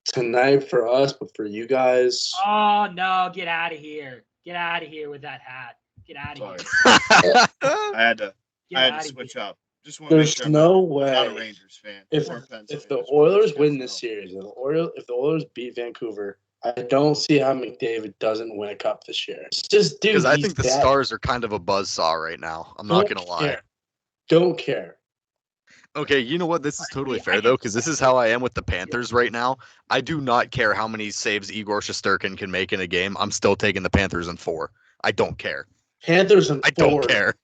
Speaker 4: tonight for us, but for you guys,
Speaker 2: Oh no! Get out of here! Get out of here with that hat! Get out of
Speaker 3: Sorry.
Speaker 2: here!
Speaker 3: I had to
Speaker 2: Get
Speaker 3: I had
Speaker 2: out
Speaker 3: to
Speaker 2: of
Speaker 3: switch
Speaker 2: here.
Speaker 3: up. Just want to make
Speaker 4: there's
Speaker 3: sure
Speaker 4: no
Speaker 3: I'm not a
Speaker 4: way.
Speaker 3: Rangers fan.
Speaker 4: If
Speaker 3: Or Pennsylvania,
Speaker 4: if the
Speaker 3: just wanna let
Speaker 4: Oilers
Speaker 3: you
Speaker 4: win
Speaker 3: guys
Speaker 4: this
Speaker 3: know.
Speaker 4: series, if the Oilers beat Vancouver, I don't see how McDavid doesn't win a cup this year. It's just, dude,
Speaker 5: Because I
Speaker 4: he's
Speaker 5: think the
Speaker 4: that.
Speaker 5: Stars are kind of a buzzsaw right now. I'm not going to lie.
Speaker 4: Care. Don't care.
Speaker 5: Okay, you know what? This is totally fair, though, because this is how I am with the Panthers right now. I do not care how many saves Igor Shesterkin can make in a game. I'm still taking the Panthers in 4. I don't care.
Speaker 4: Panthers and
Speaker 5: I
Speaker 4: 4,
Speaker 5: don't care.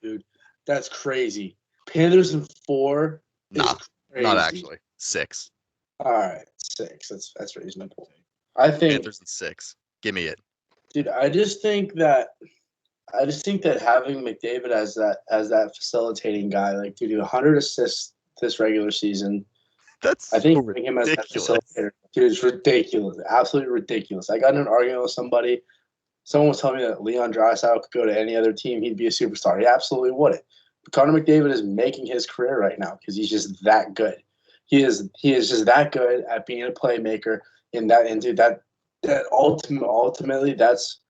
Speaker 4: dude. That's crazy. Panthers and 4 is
Speaker 5: Nah,
Speaker 4: crazy.
Speaker 5: not actually. 6.
Speaker 4: All right, 6. That's reasonable. I think,
Speaker 5: Panthers in 6. Give me it.
Speaker 4: dude. I just think that having McDavid as that facilitating guy, like, dude, 100 assists this regular season.
Speaker 5: That's
Speaker 4: I think
Speaker 5: so
Speaker 4: having him as that
Speaker 5: ridiculous.
Speaker 4: facilitator, dude, it's ridiculous. Absolutely ridiculous. I got in an argument with somebody. Someone was telling me that Leon Draisaitl could go to any other team. He'd be a superstar. He absolutely wouldn't. But Connor McDavid is making his career right now because he's just that good. He is just that good at being a playmaker. And dude, that ultimately that's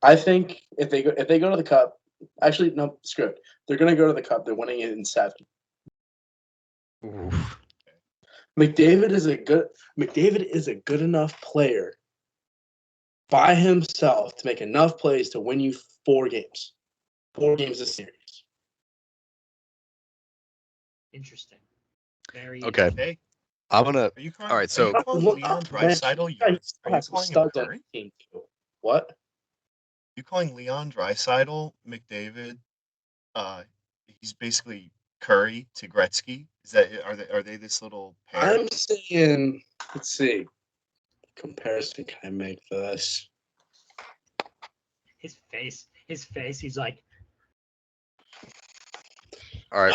Speaker 4: I think if they go to the Cup, actually no, screw it. They're gonna go to the Cup. They're winning it in 7.
Speaker 5: Oof.
Speaker 4: McDavid is a good enough player by himself to make enough plays to win you 4 games. 4 games a series.
Speaker 2: Interesting. Very
Speaker 5: Okay.
Speaker 3: Hey,
Speaker 5: I'm going to.
Speaker 3: are you calling,
Speaker 5: All right, so-
Speaker 3: are you calling Leon Draisaitl yours? Are you calling him Curry?
Speaker 4: What?
Speaker 3: You calling Leon Draisaitl McDavid? He's basically Curry to Gretzky. Is that are they this little pair?
Speaker 4: I'm saying, let's see. Comparison can I make for this?
Speaker 2: his face. He's like,
Speaker 5: All right,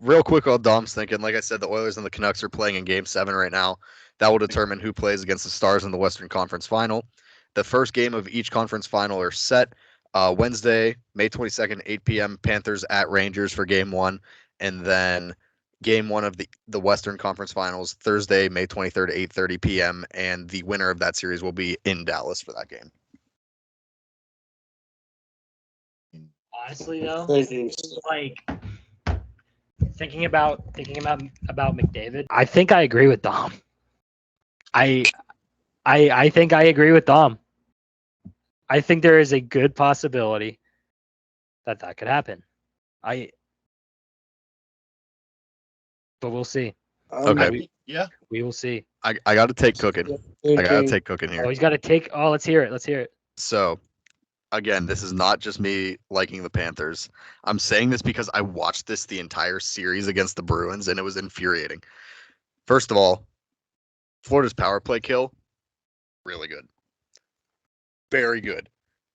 Speaker 5: real quick while Dom's thinking, like I said, the Oilers and the Canucks are playing in Game 7 right now. That will determine who plays against the Stars in the Western Conference Final. The first game of each conference final are set. Wednesday, May 22nd, 8 p.m., Panthers at Rangers for Game 1. And then Game 1 of the Western Conference Finals, Thursday, May 23rd, 8:30 p.m., and the winner of that series will be in Dallas for that game.
Speaker 2: honestly though,
Speaker 4: Thinking
Speaker 2: like thinking about McDavid. I think I agree with Dom. I think I agree with Dom. I think there is a good possibility that could happen. But we'll see.
Speaker 5: Okay.
Speaker 3: Yeah.
Speaker 2: We will see.
Speaker 5: I got to take cooking. I got to take cooking here.
Speaker 2: Oh, he's got to take. Oh, let's hear it.
Speaker 5: So, again, this is not just me liking the Panthers. I'm saying this because I watched this the entire series against the Bruins, and it was infuriating. First of all, Florida's power play kill, really good. Very good.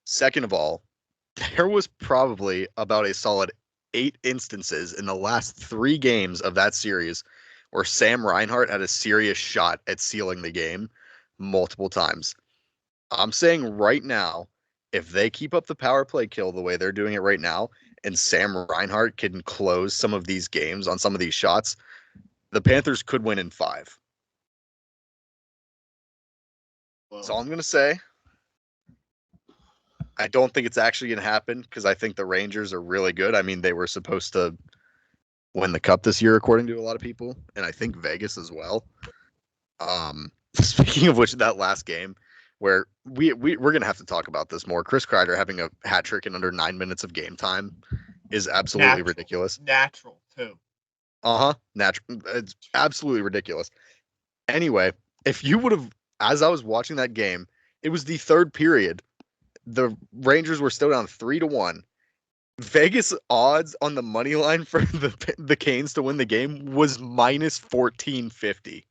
Speaker 5: Second of all, there was probably about a solid 8 instances in the last 3 games of that series where Sam Reinhart had a serious shot at sealing the game multiple times. I'm saying right now, if they keep up the power play kill the way they're doing it right now, and Sam Reinhart can close some of these games on some of these shots, the Panthers could win in 5. That's all I'm going to say. I don't think it's actually going to happen because I think the Rangers are really good. I mean, they were supposed to win the Cup this year, according to a lot of people, and I think Vegas as well. Speaking of which, that last game where we're going to have to talk about this more. Chris Kreider having a hat trick in under 9 minutes of game time is absolutely ridiculous.
Speaker 3: Natural, too.
Speaker 5: Natural. It's absolutely ridiculous. Anyway, if you would have, as I was watching that game, it was the 3rd period. The Rangers were still down 3-1. Vegas odds on the money line for the Canes to win the game was minus 1450.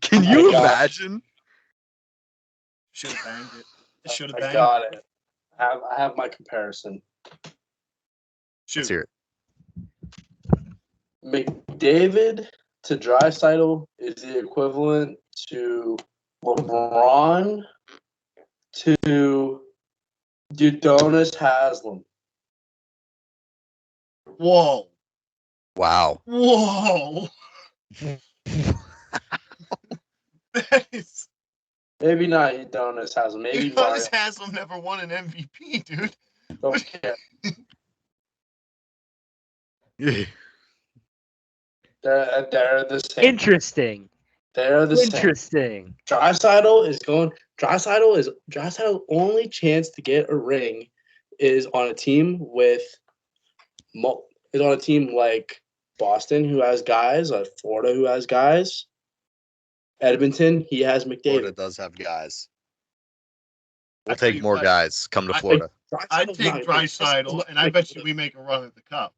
Speaker 5: Can you imagine?
Speaker 3: Should have banged it. Should have
Speaker 4: I
Speaker 3: banged
Speaker 4: got it. I have my comparison.
Speaker 5: Let's hear it.
Speaker 4: McDavid to Draisaitl is the equivalent to LeBron to Udonis Haslem.
Speaker 3: Whoa.
Speaker 5: Wow.
Speaker 3: Whoa. That is.
Speaker 4: Maybe not Udonis Haslem. Maybe
Speaker 3: Udonis Haslem never won an MVP, dude.
Speaker 4: Don't care. They're the same.
Speaker 6: Interesting.
Speaker 4: They're the same.
Speaker 6: Interesting.
Speaker 4: Draisaitl's only chance to get a ring is on a team like Boston, who has guys, like Florida, who has guys. Edmonton, he has McDavid.
Speaker 5: Florida does have guys. We'll take more guys. Come to Florida.
Speaker 3: I'd take Draisaitl, and I bet you we make a run at the Cup.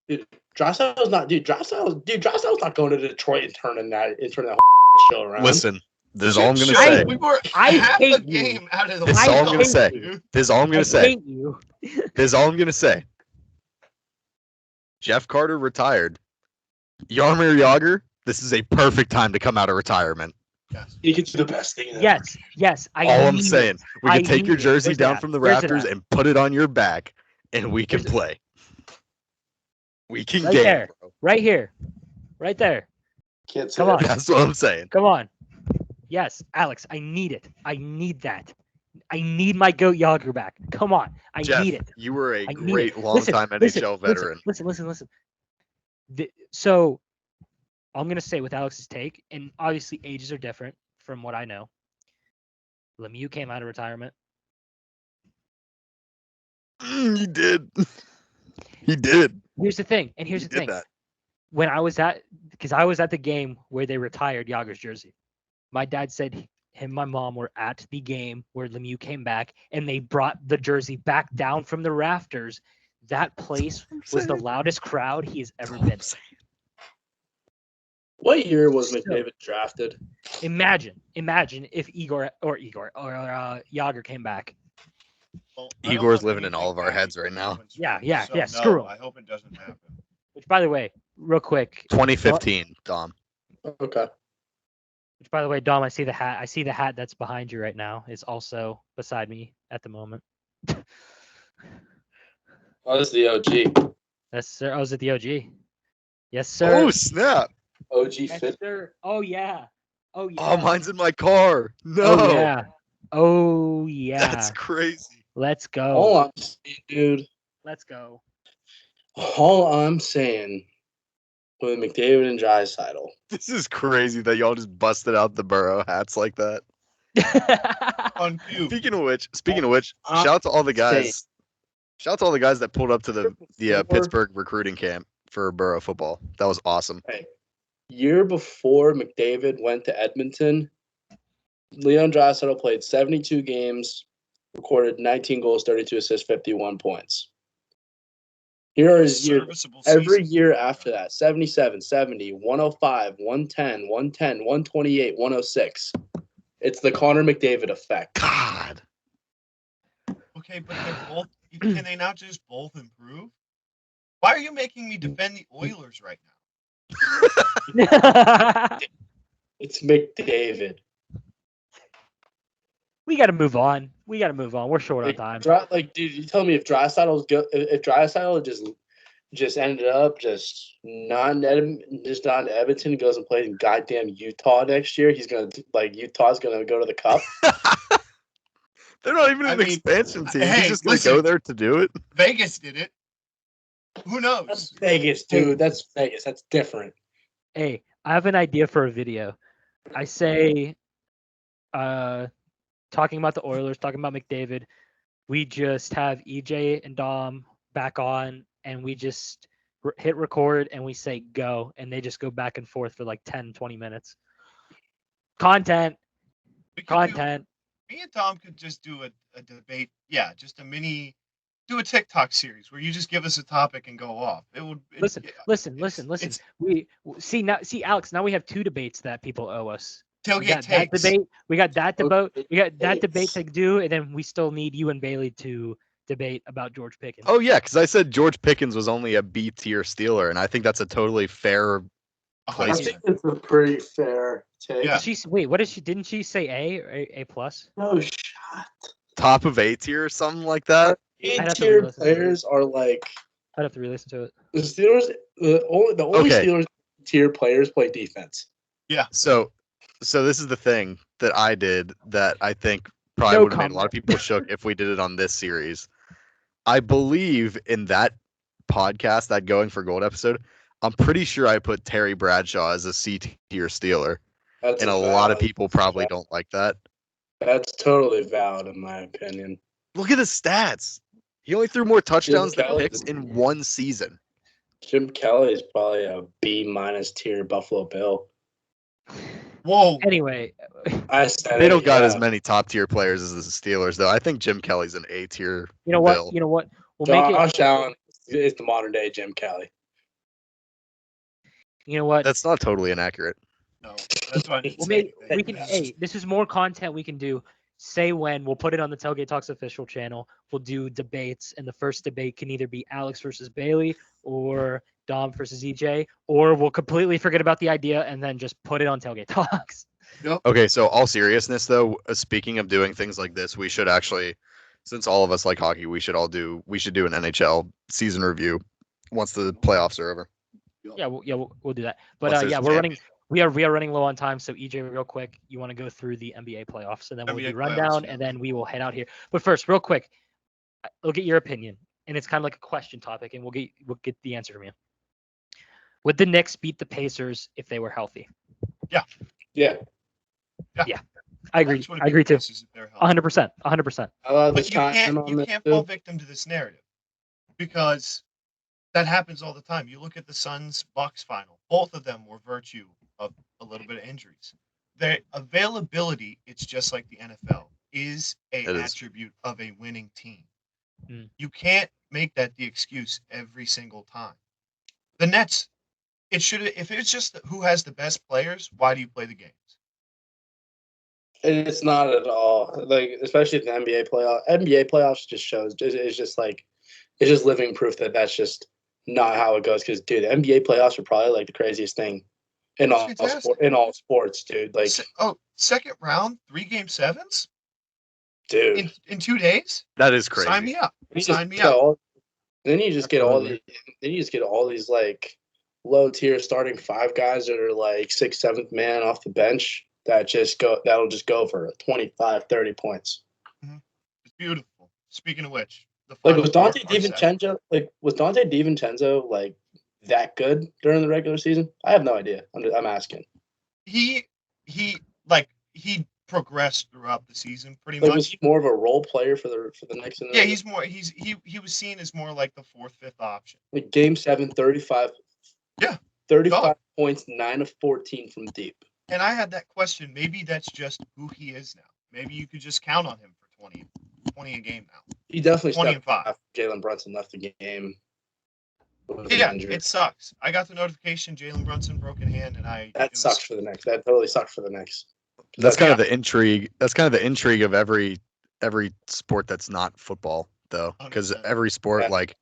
Speaker 4: Dude, Draisaitl's not not going to Detroit and turning that show around.
Speaker 5: Listen, this is all I'm going to say.
Speaker 3: We were
Speaker 6: I
Speaker 3: half
Speaker 6: hate
Speaker 3: a game
Speaker 6: you.
Speaker 3: out of the
Speaker 5: This is all I'm going to say.
Speaker 3: dude.
Speaker 5: This is all I'm going
Speaker 6: I
Speaker 5: to say.
Speaker 6: hate you.
Speaker 5: This is all I'm going to say. Jeff Carter retired. Jaromir Jagr, this is a perfect time to come out of retirement.
Speaker 3: Yes.
Speaker 4: He can do the best thing.
Speaker 6: Yes.
Speaker 5: All I'm saying, we can take your jersey
Speaker 6: Where's it
Speaker 5: down
Speaker 6: at?
Speaker 5: from the
Speaker 6: Where's it
Speaker 5: rafters
Speaker 6: at?
Speaker 5: and put it on your back, and we can
Speaker 6: Where's it?
Speaker 5: play. We can
Speaker 6: Right
Speaker 5: game,
Speaker 6: there.
Speaker 5: bro.
Speaker 6: Right here. Right there.
Speaker 4: Can't say
Speaker 6: Come
Speaker 4: that.
Speaker 6: on.
Speaker 5: That's what I'm saying.
Speaker 6: Come on. Yes, Alex, I need it. I need that. I need my goat Yager back. Come on. I
Speaker 5: Jeff,
Speaker 6: need it.
Speaker 5: you were a
Speaker 6: I need
Speaker 5: great
Speaker 6: it.
Speaker 5: long-time NHL veteran.
Speaker 6: Listen. So I'm going to say with Alex's take, and obviously ages are different from what I know. Lemieux came out of retirement.
Speaker 5: He did. He did.
Speaker 6: Here's the thing.
Speaker 5: That.
Speaker 6: When I was at the game where they retired Yager's jersey, my dad said him and my mom were at the game where Lemieux came back and they brought the jersey back down from the rafters. That place was the loudest crowd he has ever been.
Speaker 4: What year was McDavid drafted?
Speaker 6: Imagine if Igor or Yager came back.
Speaker 3: Well,
Speaker 5: Igor's living in all of our heads right now.
Speaker 6: Yeah,
Speaker 3: So,
Speaker 6: screw him.
Speaker 3: I hope it doesn't happen.
Speaker 6: Which, by the way, real quick.
Speaker 5: 2015, Dom.
Speaker 4: Okay.
Speaker 6: Which, by the way, Dom, I see the hat. I see the hat that's behind you right now. Is also beside me at the moment.
Speaker 4: Oh, this is the OG.
Speaker 6: Yes, sir. Oh, is it the OG? Yes, sir.
Speaker 5: Oh, snap.
Speaker 4: OG
Speaker 6: Yes,
Speaker 4: fit.
Speaker 6: sir. Oh yeah. Oh yeah.
Speaker 5: Oh, mine's in my car. No.
Speaker 6: Oh yeah. Oh yeah.
Speaker 5: That's crazy.
Speaker 6: Let's go.
Speaker 4: All I'm saying, dude.
Speaker 6: Let's go.
Speaker 4: All I'm saying with McDavid and Draisaitl.
Speaker 5: This is crazy that y'all just busted out the Burrow hats like that.
Speaker 3: On cue.
Speaker 5: Speaking of which, shout out to all the guys. Shout out to all the guys that pulled up to the Pittsburgh recruiting camp for Burrow football. That was awesome.
Speaker 4: Hey, year before McDavid went to Edmonton, Leon Draisaitl played 72 games, recorded 19 goals, 32 assists, 51 points. Here are his years. Every year after that, 77, 70, 105, 110, 110, 128, 106. It's the Connor McDavid effect.
Speaker 5: God.
Speaker 3: Okay, but they're both can they not just both improve? Why are you making me defend the Oilers right now?
Speaker 4: It's McDavid.
Speaker 6: We got to move on. We're short on time.
Speaker 4: Dude, you tell me if Draisaitl just ended up just not in Edmonton, goes and plays in goddamn Utah next year, Utah's gonna go to the Cup.
Speaker 5: They're not even an expansion team.
Speaker 3: Hey,
Speaker 5: He's just gonna go there to do it.
Speaker 3: Vegas did it. Who knows?
Speaker 4: That's Vegas, dude. That's Vegas. That's different.
Speaker 6: Hey, I have an idea for a video. I say, talking about the Oilers, talking about McDavid, we just have EJ and Dom back on, and we just hit record, and we say go, and they just go back and forth for like 10, 20 minutes. Content.
Speaker 3: Me and Tom could just do a debate. Yeah, just do a TikTok series where you just give us a topic and go off. Listen.
Speaker 6: We see Alex. Now we have two debates that people owe us.
Speaker 3: Tailgate
Speaker 6: takes. We got that debate to do, and then we still need you and Bailey to debate about George Pickens.
Speaker 5: Oh yeah, because I said George Pickens was only a B tier Steeler, and I think that's a totally fair
Speaker 4: I think it's a pretty fair take.
Speaker 3: Yeah.
Speaker 6: Didn't she say A or A plus?
Speaker 4: No shot.
Speaker 5: Top of A tier or something like that.
Speaker 4: A-tier players are like.
Speaker 6: I'd have to re-listen to it.
Speaker 4: The Steelers, the only Steelers tier players play defense.
Speaker 3: Yeah.
Speaker 5: So this is the thing that I did that I think probably would have made a lot of people shook if we did it on this series. I believe in that podcast, that Going for Gold episode, I'm pretty sure I put Terry Bradshaw as a C tier Steeler. And a lot of people probably don't like that. That's
Speaker 4: totally valid in my opinion.
Speaker 5: Look at his stats. He only threw more touchdowns than picks in one season.
Speaker 4: Jim Kelly is probably a B minus tier Buffalo Bill.
Speaker 3: Whoa.
Speaker 6: Anyway,
Speaker 5: they don't got as many top tier players as the Steelers, though. I think Jim Kelly's an A tier.
Speaker 6: You know what?
Speaker 4: Josh Allen is the modern day Jim Kelly.
Speaker 6: You know what?
Speaker 5: That's not totally inaccurate.
Speaker 3: No, that's what
Speaker 6: we can. Hey, this is more content we can do. Say when, we'll put it on the Tailgate Talks official channel. We'll do debates, and the first debate can either be Alex versus Bailey or Dom versus EJ, or we'll completely forget about the idea and then just put it on Tailgate Talks.
Speaker 3: Yep.
Speaker 5: Okay, so all seriousness though, speaking of doing things like this, we should actually, since all of us like hockey, we should do an NHL season review once the playoffs are over.
Speaker 6: Yeah, we'll do that. But we are running low on time, so EJ, real quick, you want to go through the NBA playoffs, and then we'll do rundown, and then we will head out here. But first, real quick, we'll get your opinion, and it's kind of like a question topic, and we'll get the answer from you. Would the Knicks beat the Pacers if they were healthy?
Speaker 3: Yeah.
Speaker 6: I agree. I agree too. 100%. 100%.
Speaker 3: But you can't fall victim to this narrative because that happens all the time. You look at the Suns-Bucks final. Both of them were virtue of a little bit of injuries. Their availability, it's just like the NFL, is an attribute of a winning team. You can't make that the excuse every single time. The Nets, if it's just who has the best players, why do you play the games?
Speaker 4: It's not at all. Like, especially the NBA playoff. NBA playoffs just shows. It's just living proof that that's just not how it goes. Because, dude, the NBA playoffs are probably like the craziest thing in all sports, dude. Like,
Speaker 3: second round, 3 Game 7s,
Speaker 4: dude,
Speaker 3: in 2 days.
Speaker 5: That is crazy.
Speaker 3: Sign me up. Sign me up.
Speaker 4: Then you just get all these like low tier starting 5 guys that are like 6th, 7th man off the bench that'll just go for 25, 30 points.
Speaker 3: Mm-hmm. It's beautiful. Speaking of which,
Speaker 4: was Dante DiVincenzo like that good during the regular season? I have no idea. I'm asking.
Speaker 3: He progressed throughout the season pretty much.
Speaker 4: Was he more of a role player for the Knicks?
Speaker 3: Yeah, he was seen as more like the 4th, 5th option.
Speaker 4: Like Game 7, 35.
Speaker 3: Yeah.
Speaker 4: 35 points, 9 of 14 from deep.
Speaker 3: And I had that question. Maybe that's just who he is now. Maybe you could just count on him for 20 a game now.
Speaker 4: He definitely
Speaker 3: 20 and 5.
Speaker 4: Jalen Brunson left the game.
Speaker 3: Yeah, it sucks. I got the notification Jalen Brunson broke in hand, and
Speaker 4: that sucks for the Knicks. That totally sucks for the Knicks.
Speaker 5: That's kind of the intrigue. That's kind of the intrigue of every sport that's not football. though, because
Speaker 3: 100%.
Speaker 5: every sport,
Speaker 4: Yeah.
Speaker 5: like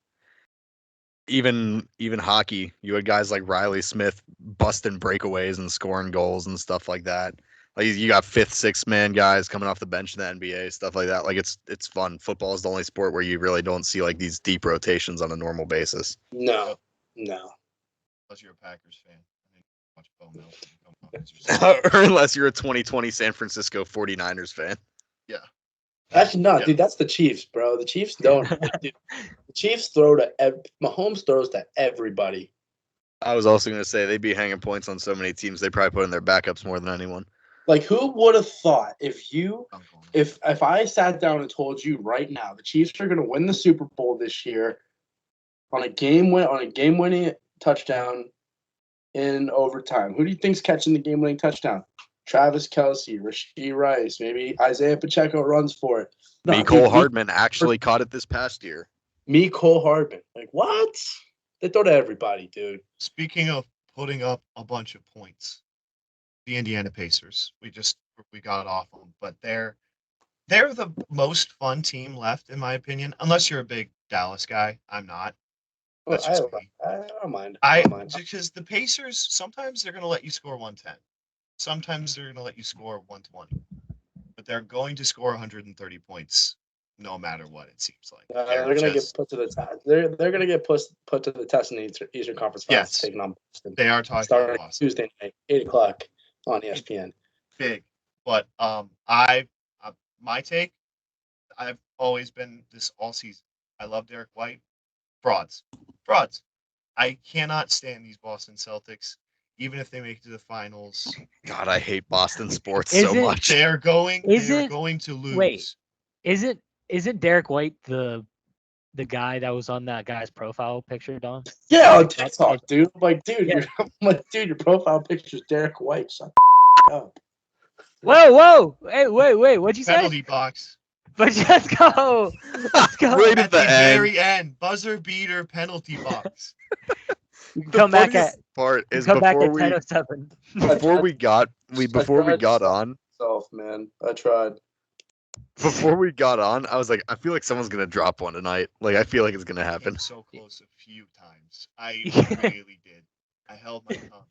Speaker 5: even hockey, you had guys like Riley Smith busting breakaways and scoring goals and stuff like that. Like you got fifth, sixth man guys coming off the bench in the NBA, stuff like that. Like it's fun. Football is the only sport where you really don't see like these deep rotations on a normal basis.
Speaker 4: No.
Speaker 3: Unless you're a Packers fan. I think watch Bo Melton come on as your
Speaker 5: Or unless you're a 2020 San Francisco 49ers fan.
Speaker 3: Yeah.
Speaker 4: Actually, no,
Speaker 3: Yeah.
Speaker 4: dude. That's the Chiefs, bro. The Chiefs don't. Dude, the Chiefs throw to Mahomes throws to everybody.
Speaker 5: I was also going to say they'd be hanging points on so many teams. They probably put in their backups more than anyone.
Speaker 4: Like, who would have thought if
Speaker 3: Dunk on it.
Speaker 4: if I sat down and told you right now the Chiefs are going to win the Super Bowl this year on a game winning touchdown in overtime? Who do you think's catching the game winning touchdown? Travis Kelce, Richie Rice, maybe Isaiah Pacheco runs for it. No,
Speaker 5: Mecole
Speaker 4: dude,
Speaker 5: Hardman actually caught it this past year.
Speaker 4: Mecole Hardman. Like, what? They throw to everybody, dude.
Speaker 3: Speaking of putting up a bunch of points, the Indiana Pacers. We got off them, but they're the most fun team left, in my opinion. Unless you're a big Dallas guy, I'm not.
Speaker 4: Well,
Speaker 3: That's just me.
Speaker 4: I don't mind. I don't mind.
Speaker 3: Because the Pacers sometimes they're going to let you score 110, sometimes they're going to let you score 120, but they're going to score 130 points no matter what. It seems like
Speaker 4: They're going to get put to the test. They're going to get put to the test in the Eastern Conference Finals,
Speaker 3: Yes.
Speaker 4: taking on Boston.
Speaker 3: They are talking
Speaker 4: Starting
Speaker 3: about Boston.
Speaker 4: Tuesday night, 8:00 on ESPN.
Speaker 3: Big, but my take, I've always been this all season. I love Derek White. Frauds. I cannot stand these Boston Celtics, even if they make it to the finals.
Speaker 5: God, I hate Boston sports
Speaker 6: Is
Speaker 5: so
Speaker 6: it-
Speaker 5: much.
Speaker 3: They're going
Speaker 6: Is
Speaker 3: to lose.
Speaker 6: Wait. Isn't Derek White the guy that was on that guy's profile picture, Don?
Speaker 4: Yeah, on TikTok, dude. I'm like, dude,
Speaker 6: Yeah.
Speaker 4: your profile picture's Derek White. Shut the up.
Speaker 6: Whoa! Hey, wait! What'd you say?
Speaker 3: Penalty box.
Speaker 6: But let's go. Let's go.
Speaker 5: Right
Speaker 3: At the
Speaker 5: the end.
Speaker 3: very end, buzzer beater penalty box.
Speaker 6: You can
Speaker 5: The
Speaker 6: come back
Speaker 5: funniest
Speaker 6: at
Speaker 5: part is
Speaker 6: come back
Speaker 5: before
Speaker 6: at
Speaker 5: we
Speaker 6: 10:07.
Speaker 5: before we got
Speaker 4: tried
Speaker 5: on,
Speaker 4: Myself, man. I tried.
Speaker 5: I was like, I feel like someone's gonna drop one tonight. Like I feel like it's gonna happen.
Speaker 3: Came so close a few times. I really did. I held my tongue.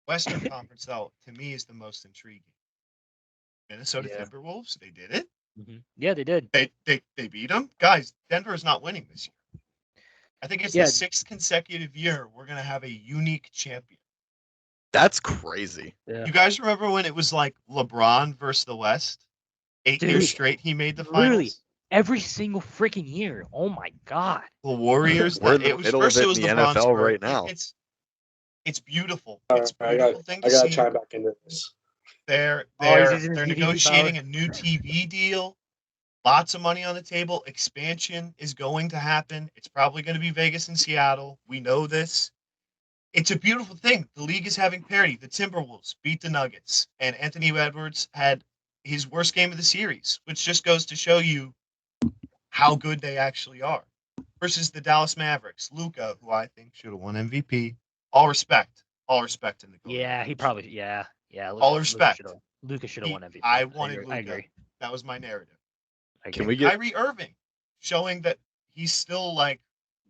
Speaker 3: Western Conference, though, to me is the most intriguing. Minnesota
Speaker 4: Yeah.
Speaker 3: Timberwolves, they did it.
Speaker 6: Yeah, they did.
Speaker 3: They beat them. Guys, Denver is not winning this year. I think it's
Speaker 6: Yeah.
Speaker 3: the 6th consecutive year we're going to have a unique champion.
Speaker 5: That's crazy.
Speaker 6: Yeah.
Speaker 3: You guys remember when it was like LeBron versus the West? 8 years
Speaker 6: Dude,
Speaker 3: straight he made the
Speaker 6: literally.
Speaker 3: finals.
Speaker 6: Every single freaking year. Oh my god.
Speaker 3: The Warriors.
Speaker 5: We're in the
Speaker 3: it was
Speaker 5: middle
Speaker 3: first
Speaker 5: of it
Speaker 3: it was
Speaker 5: in the
Speaker 3: LeBron's
Speaker 5: NFL
Speaker 3: birth.
Speaker 5: right now.
Speaker 3: It's beautiful.
Speaker 4: All
Speaker 3: It's a
Speaker 4: right,
Speaker 3: beautiful thing to
Speaker 4: I gotta
Speaker 3: see.
Speaker 4: chime back into this.
Speaker 3: They're
Speaker 6: he's using his
Speaker 3: they're
Speaker 6: MVP
Speaker 3: negotiating
Speaker 6: power.
Speaker 3: a new TV deal. Lots of money on the table. Expansion is going to happen. It's probably going to be Vegas and Seattle. We know this. It's a beautiful thing. The league is having parity. The Timberwolves beat the Nuggets, and Anthony Edwards had his worst game of the series, which just goes to show you how good they actually are. Versus the Dallas Mavericks, Luka, who I think should have won MVP. All respect in the Golden
Speaker 6: Yeah, he
Speaker 3: Age.
Speaker 6: probably. Yeah.
Speaker 3: All respect.
Speaker 6: Lucas should have won MVP.
Speaker 3: I wanted
Speaker 6: I
Speaker 3: Luka.
Speaker 6: agree.
Speaker 3: That was my narrative.
Speaker 5: Can we get
Speaker 3: Kyrie Irving, showing that he's still like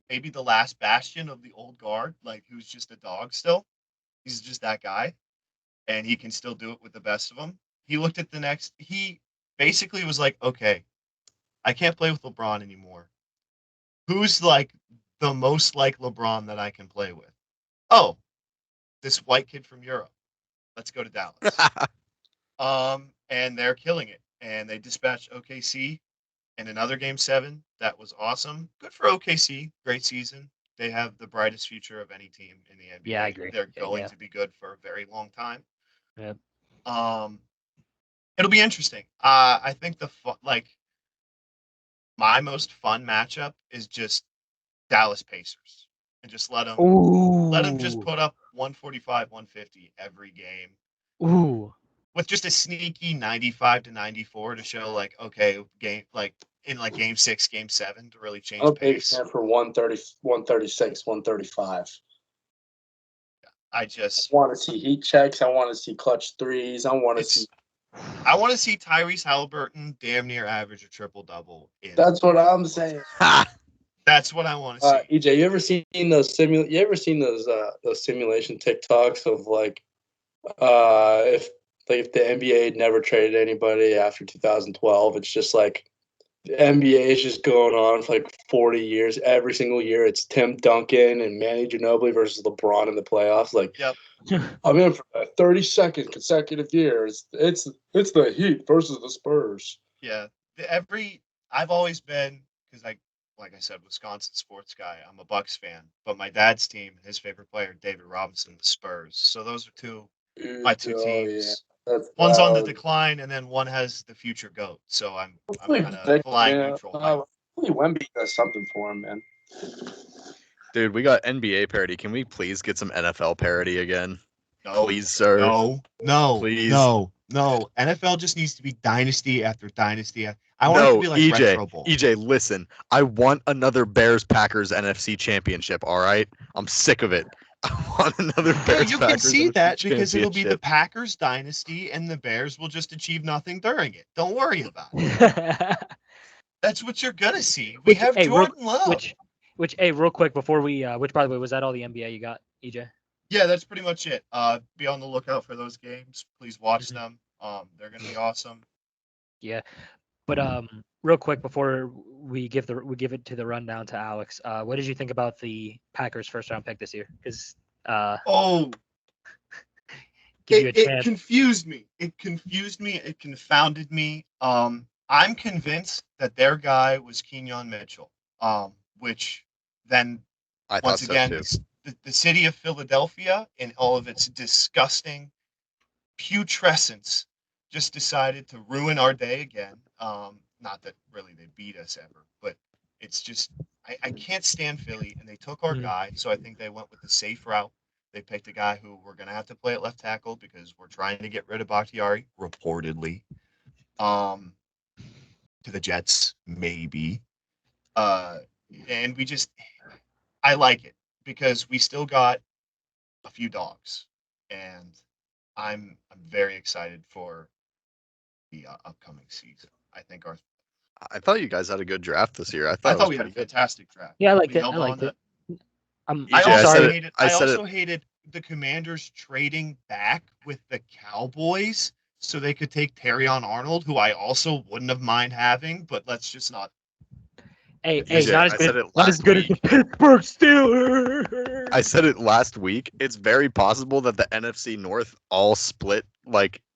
Speaker 3: maybe the last bastion of the old guard, like who's just a dog still. He's just that guy, and he can still do it with the best of them. He looked at he basically was like, okay, I can't play with LeBron anymore. Who's like the most like LeBron that I can play with? Oh, this white kid from Europe. Let's go to Dallas. And they're killing it. And they dispatched OKC in another Game 7. That was awesome. Good for OKC. Great season. They have the brightest future of any team in the NBA.
Speaker 6: Yeah, I agree.
Speaker 3: They're
Speaker 6: Yeah,
Speaker 3: going
Speaker 6: yeah.
Speaker 3: to be good for a very long time.
Speaker 6: Yep.
Speaker 3: It'll be interesting. I think my most fun matchup is just Dallas Pacers, and just let them just put up 145, 150 every game.
Speaker 6: Ooh.
Speaker 3: With just a sneaky 95-94 to show like, okay, game game 6, game 7 to really change
Speaker 4: I'm a big
Speaker 3: pace.
Speaker 4: fan for 130, 136, 135.
Speaker 3: I
Speaker 4: I
Speaker 3: just
Speaker 4: want to see heat checks. I want to see clutch threes. I want to see
Speaker 3: I want to see Tyrese Halliburton damn near average a triple-double.
Speaker 4: That's what I'm saying.
Speaker 3: That's what I want to see.
Speaker 4: EJ, you ever seen those simulation TikToks of if the NBA had never traded anybody after 2012, it's just like the NBA is just going on for like 40 years. Every single year, it's Tim Duncan and Manny Ginobili versus LeBron in the playoffs. Like,
Speaker 3: Yep.
Speaker 4: I'm in for a 32nd consecutive year. It's the Heat versus the Spurs.
Speaker 3: Yeah. I've always been, because like I said, Wisconsin sports guy. I'm a Bucks fan, but my dad's team, his favorite player, David Robinson, the Spurs. So those are my two teams.
Speaker 4: Yeah.
Speaker 3: One's on the decline, and then one has the future GOAT. So I'm kind of flying neutral.
Speaker 4: Hopefully Wemby does something for him, man.
Speaker 5: Dude, we got NBA parody. Can we please get some NFL parody again?
Speaker 3: No,
Speaker 5: please, sir.
Speaker 3: No,
Speaker 5: please.
Speaker 3: No. NFL just needs to be dynasty after dynasty. I want it to be like Retro Bowl.
Speaker 5: EJ, listen. I want another Bears-Packers NFC championship, all right? I'm sick of it. I want another Bears-Packers
Speaker 3: You can see
Speaker 5: NFC
Speaker 3: that because it'll be the Packers dynasty and the Bears will just achieve nothing during it. Don't worry about it. That's what you're going to see. We have Jordan Love.
Speaker 6: Which, real quick before we, which by the way, was that all the NBA you got, EJ?
Speaker 3: Yeah, that's pretty much it. Be on the lookout for those games. Please watch them. They're going to be awesome.
Speaker 6: Yeah. But real quick before we give it to the rundown to Alex, what did you think about the Packers first round pick this year? Because
Speaker 3: it confused me. It confounded me. I'm convinced that their guy was Kenyon Mitchell. Which then once again the city of Philadelphia in all of its disgusting putrescence just decided to ruin our day again. Not that really they beat us ever, but it's just I can't stand Philly, and they took our guy, so I think they went with the safe route. They picked a guy who we're going to have to play at left tackle because we're trying to get rid of Bakhtiari, reportedly. To the Jets, maybe. And I like it because we still got a few dogs, and I'm very excited for the upcoming season. I
Speaker 5: thought you guys had a good draft this year. I thought we
Speaker 3: had a fantastic draft.
Speaker 6: Yeah, I liked it.
Speaker 3: I also hated the Commanders trading back with the Cowboys so they could take Terrion Arnold, who I also wouldn't have mind having, but let's just not.
Speaker 6: Hey, not as good as the Pittsburgh Steelers.
Speaker 5: I said it last week. It's very possible that the NFC North all split,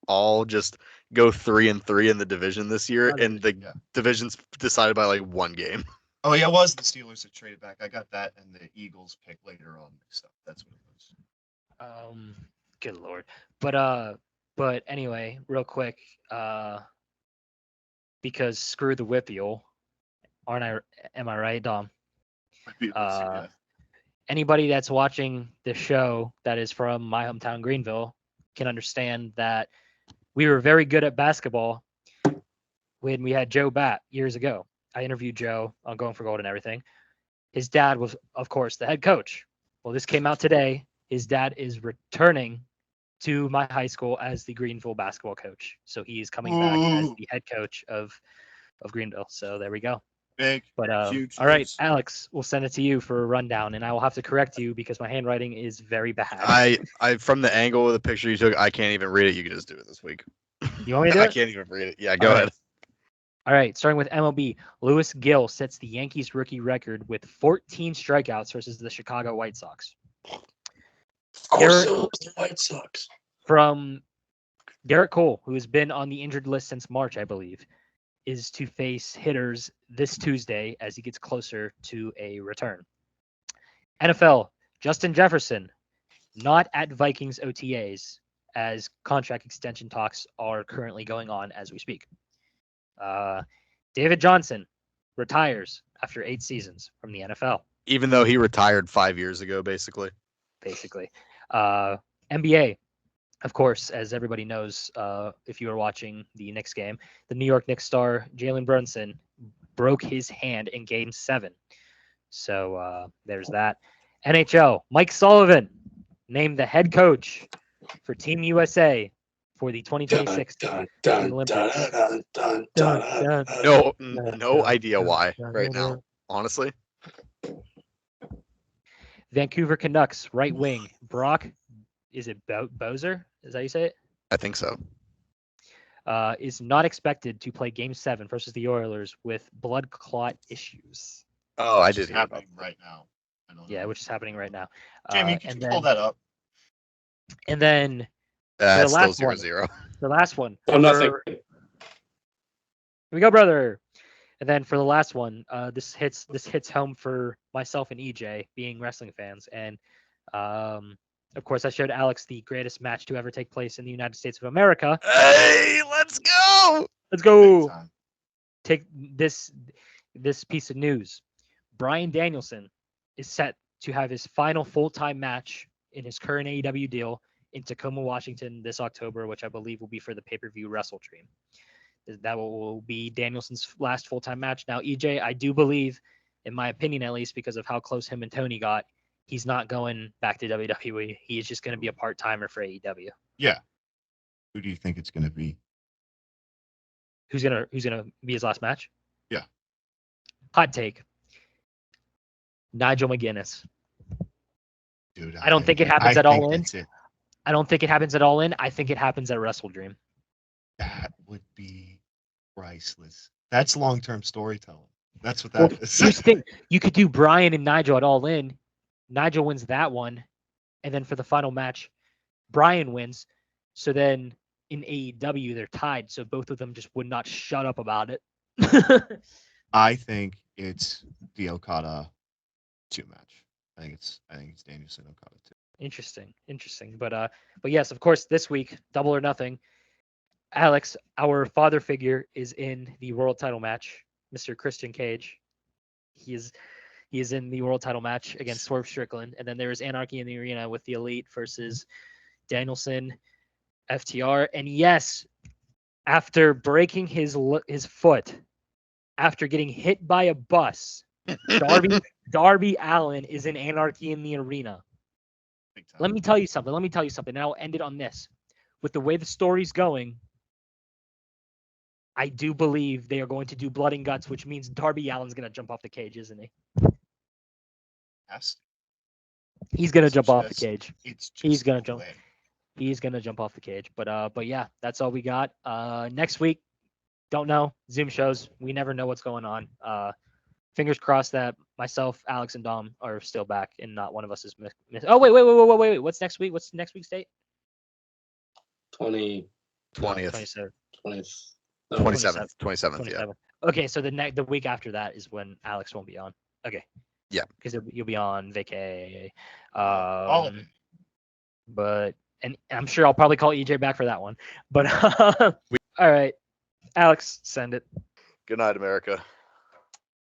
Speaker 5: all just go 3-3 in the division this year, and the division's decided by one game.
Speaker 3: Oh yeah, it was the Steelers that traded back. I got that, and the Eagles pick later on mixed up. That's what it was.
Speaker 6: Good lord. But anyway, real quick, because screw the whippeal. Am I right, Dom? Anybody that's watching the show that is from my hometown, Greenville, can understand that we were very good at basketball when we had Joe Bat years ago. I interviewed Joe on Going for Gold and everything. His dad was, of course, the head coach. Well, this came out today. His dad is returning to my high school as the Greenville basketball coach. So he is coming back as the head coach of Greenville. So there we go.
Speaker 3: Big,
Speaker 6: huge. All right, Alex, we'll send it to you for a rundown, and I will have to correct you because my handwriting is very bad.
Speaker 5: I from the angle of the picture you took, I can't even read it. You can just do it this week.
Speaker 6: You want me to do it?
Speaker 5: I can't even read it. Yeah, go ahead.
Speaker 6: All right, starting with MLB, Lewis Gill sets the Yankees rookie record with 14 strikeouts versus the Chicago White Sox.
Speaker 4: Of course, it was the White Sox.
Speaker 6: From Garrett Cole, who has been on the injured list since March, I believe, is to face hitters this Tuesday as he gets closer to a return. NFL, Justin Jefferson, not at Vikings OTAs, as contract extension talks are currently going on as we speak. David Johnson retires after 8 seasons from the NFL.
Speaker 5: Even though he retired 5 years ago, basically.
Speaker 6: NBA, of course, as everybody knows, if you were watching the Knicks game, the New York Knicks star Jalen Brunson broke his hand in Game 7. So there's that. NHL, Mike Sullivan named the head coach for Team USA for the 2026
Speaker 4: Dun, dun,
Speaker 6: Olympics.
Speaker 4: dun, dun, dun,
Speaker 6: Dun,
Speaker 4: dun,
Speaker 6: dun,
Speaker 5: No,
Speaker 6: dun,
Speaker 5: no
Speaker 6: dun,
Speaker 5: idea
Speaker 6: dun,
Speaker 5: why
Speaker 6: dun,
Speaker 5: right
Speaker 6: dun,
Speaker 5: now. Honestly,
Speaker 6: Vancouver Canucks right wing Brock. Is it Bozer? Is that how you say it?
Speaker 5: I think so.
Speaker 6: Is not expected to play Game 7 versus the Oilers with blood clot issues.
Speaker 5: Oh, I
Speaker 3: Which
Speaker 5: did
Speaker 3: is
Speaker 5: hear about
Speaker 3: happening right now. I don't
Speaker 6: Yeah,
Speaker 3: know.
Speaker 6: which is happening right now.
Speaker 3: Jamie, could
Speaker 6: and
Speaker 3: you pull
Speaker 6: then,
Speaker 3: that up?
Speaker 6: And then
Speaker 5: that.
Speaker 6: the
Speaker 5: It's still
Speaker 6: last one.
Speaker 5: 0-0.
Speaker 6: The last one.
Speaker 4: Oh, nothing.
Speaker 6: Here we go, brother. And then for the last one, this hits home for myself and EJ being wrestling fans, and of course I showed Alex the greatest match to ever take place in the United States of America.
Speaker 5: Hey, let's go!
Speaker 6: Let's
Speaker 3: Big
Speaker 6: go.
Speaker 3: time.
Speaker 6: Take this piece of news. Bryan Danielson is set to have his final full-time match in his current AEW deal in Tacoma, Washington this October, which I believe will be for the pay-per-view Wrestle Dream. That will be Danielson's last full-time match. Now, EJ, I do believe, in my opinion at least, because of how close him and Tony got, he's not going back to WWE. He is just going to be a part-timer for AEW.
Speaker 3: Yeah. Who do you think it's going to be?
Speaker 6: Who's gonna be his last match?
Speaker 3: Yeah.
Speaker 6: Hot take. Nigel McGuinness.
Speaker 3: Dude,
Speaker 6: I don't think it happens at
Speaker 3: think
Speaker 6: All In.
Speaker 3: that's it.
Speaker 6: I don't think it happens at All In. I think it happens at Wrestle Dream.
Speaker 3: That would be priceless. That's long-term storytelling. That's what
Speaker 6: Well,
Speaker 3: that is.
Speaker 6: here's the thing. You could do Bryan and Nigel at All In. Nigel wins that one. And then for the final match, Bryan wins. So then in AEW, they're tied. So both of them just would not shut up about it.
Speaker 3: I think it's the Okada 2 match. I think it's Danielson Okada 2.
Speaker 6: Interesting. But yes, of course, this week, Double or Nothing. Alex, our father figure, is in the world title match. Mr. Christian Cage. He is in the world title match against Swerve Strickland. And then there is Anarchy in the Arena with the Elite versus Danielson, FTR. And yes, after breaking his foot, after getting hit by a bus, Darby Allin is in Anarchy in the Arena.
Speaker 3: Big time.
Speaker 6: Let me tell you something. And I'll end it on this. With the way the story's going, I do believe they are going to do Blood and Guts, which means Darby Allin's going to jump off the cage, isn't he?
Speaker 3: Yes.
Speaker 6: He's going to
Speaker 3: It's
Speaker 6: jump off the
Speaker 3: just-
Speaker 6: cage.
Speaker 3: It's just
Speaker 6: He's gonna jump.
Speaker 3: play.
Speaker 6: He's going to jump off the cage. But yeah, that's all we got. Next week, don't know. Zoom shows. We never know what's going on. Fingers crossed that myself, Alex, and Dom are still back and not one of us is missed. Oh, wait. What's next week? What's next week's date?
Speaker 4: 20,
Speaker 5: 20th,
Speaker 6: 27th.
Speaker 4: 20, no,
Speaker 5: 27th, 27th. Yeah.
Speaker 6: 27th. Okay, so the week after that is when Alex won't be on. Okay.
Speaker 5: Yeah.
Speaker 6: Because you'll be on vacay.
Speaker 3: All of it.
Speaker 6: But and I'm sure I'll probably call EJ back for that one. But all right, Alex, send it.
Speaker 5: Good night, America.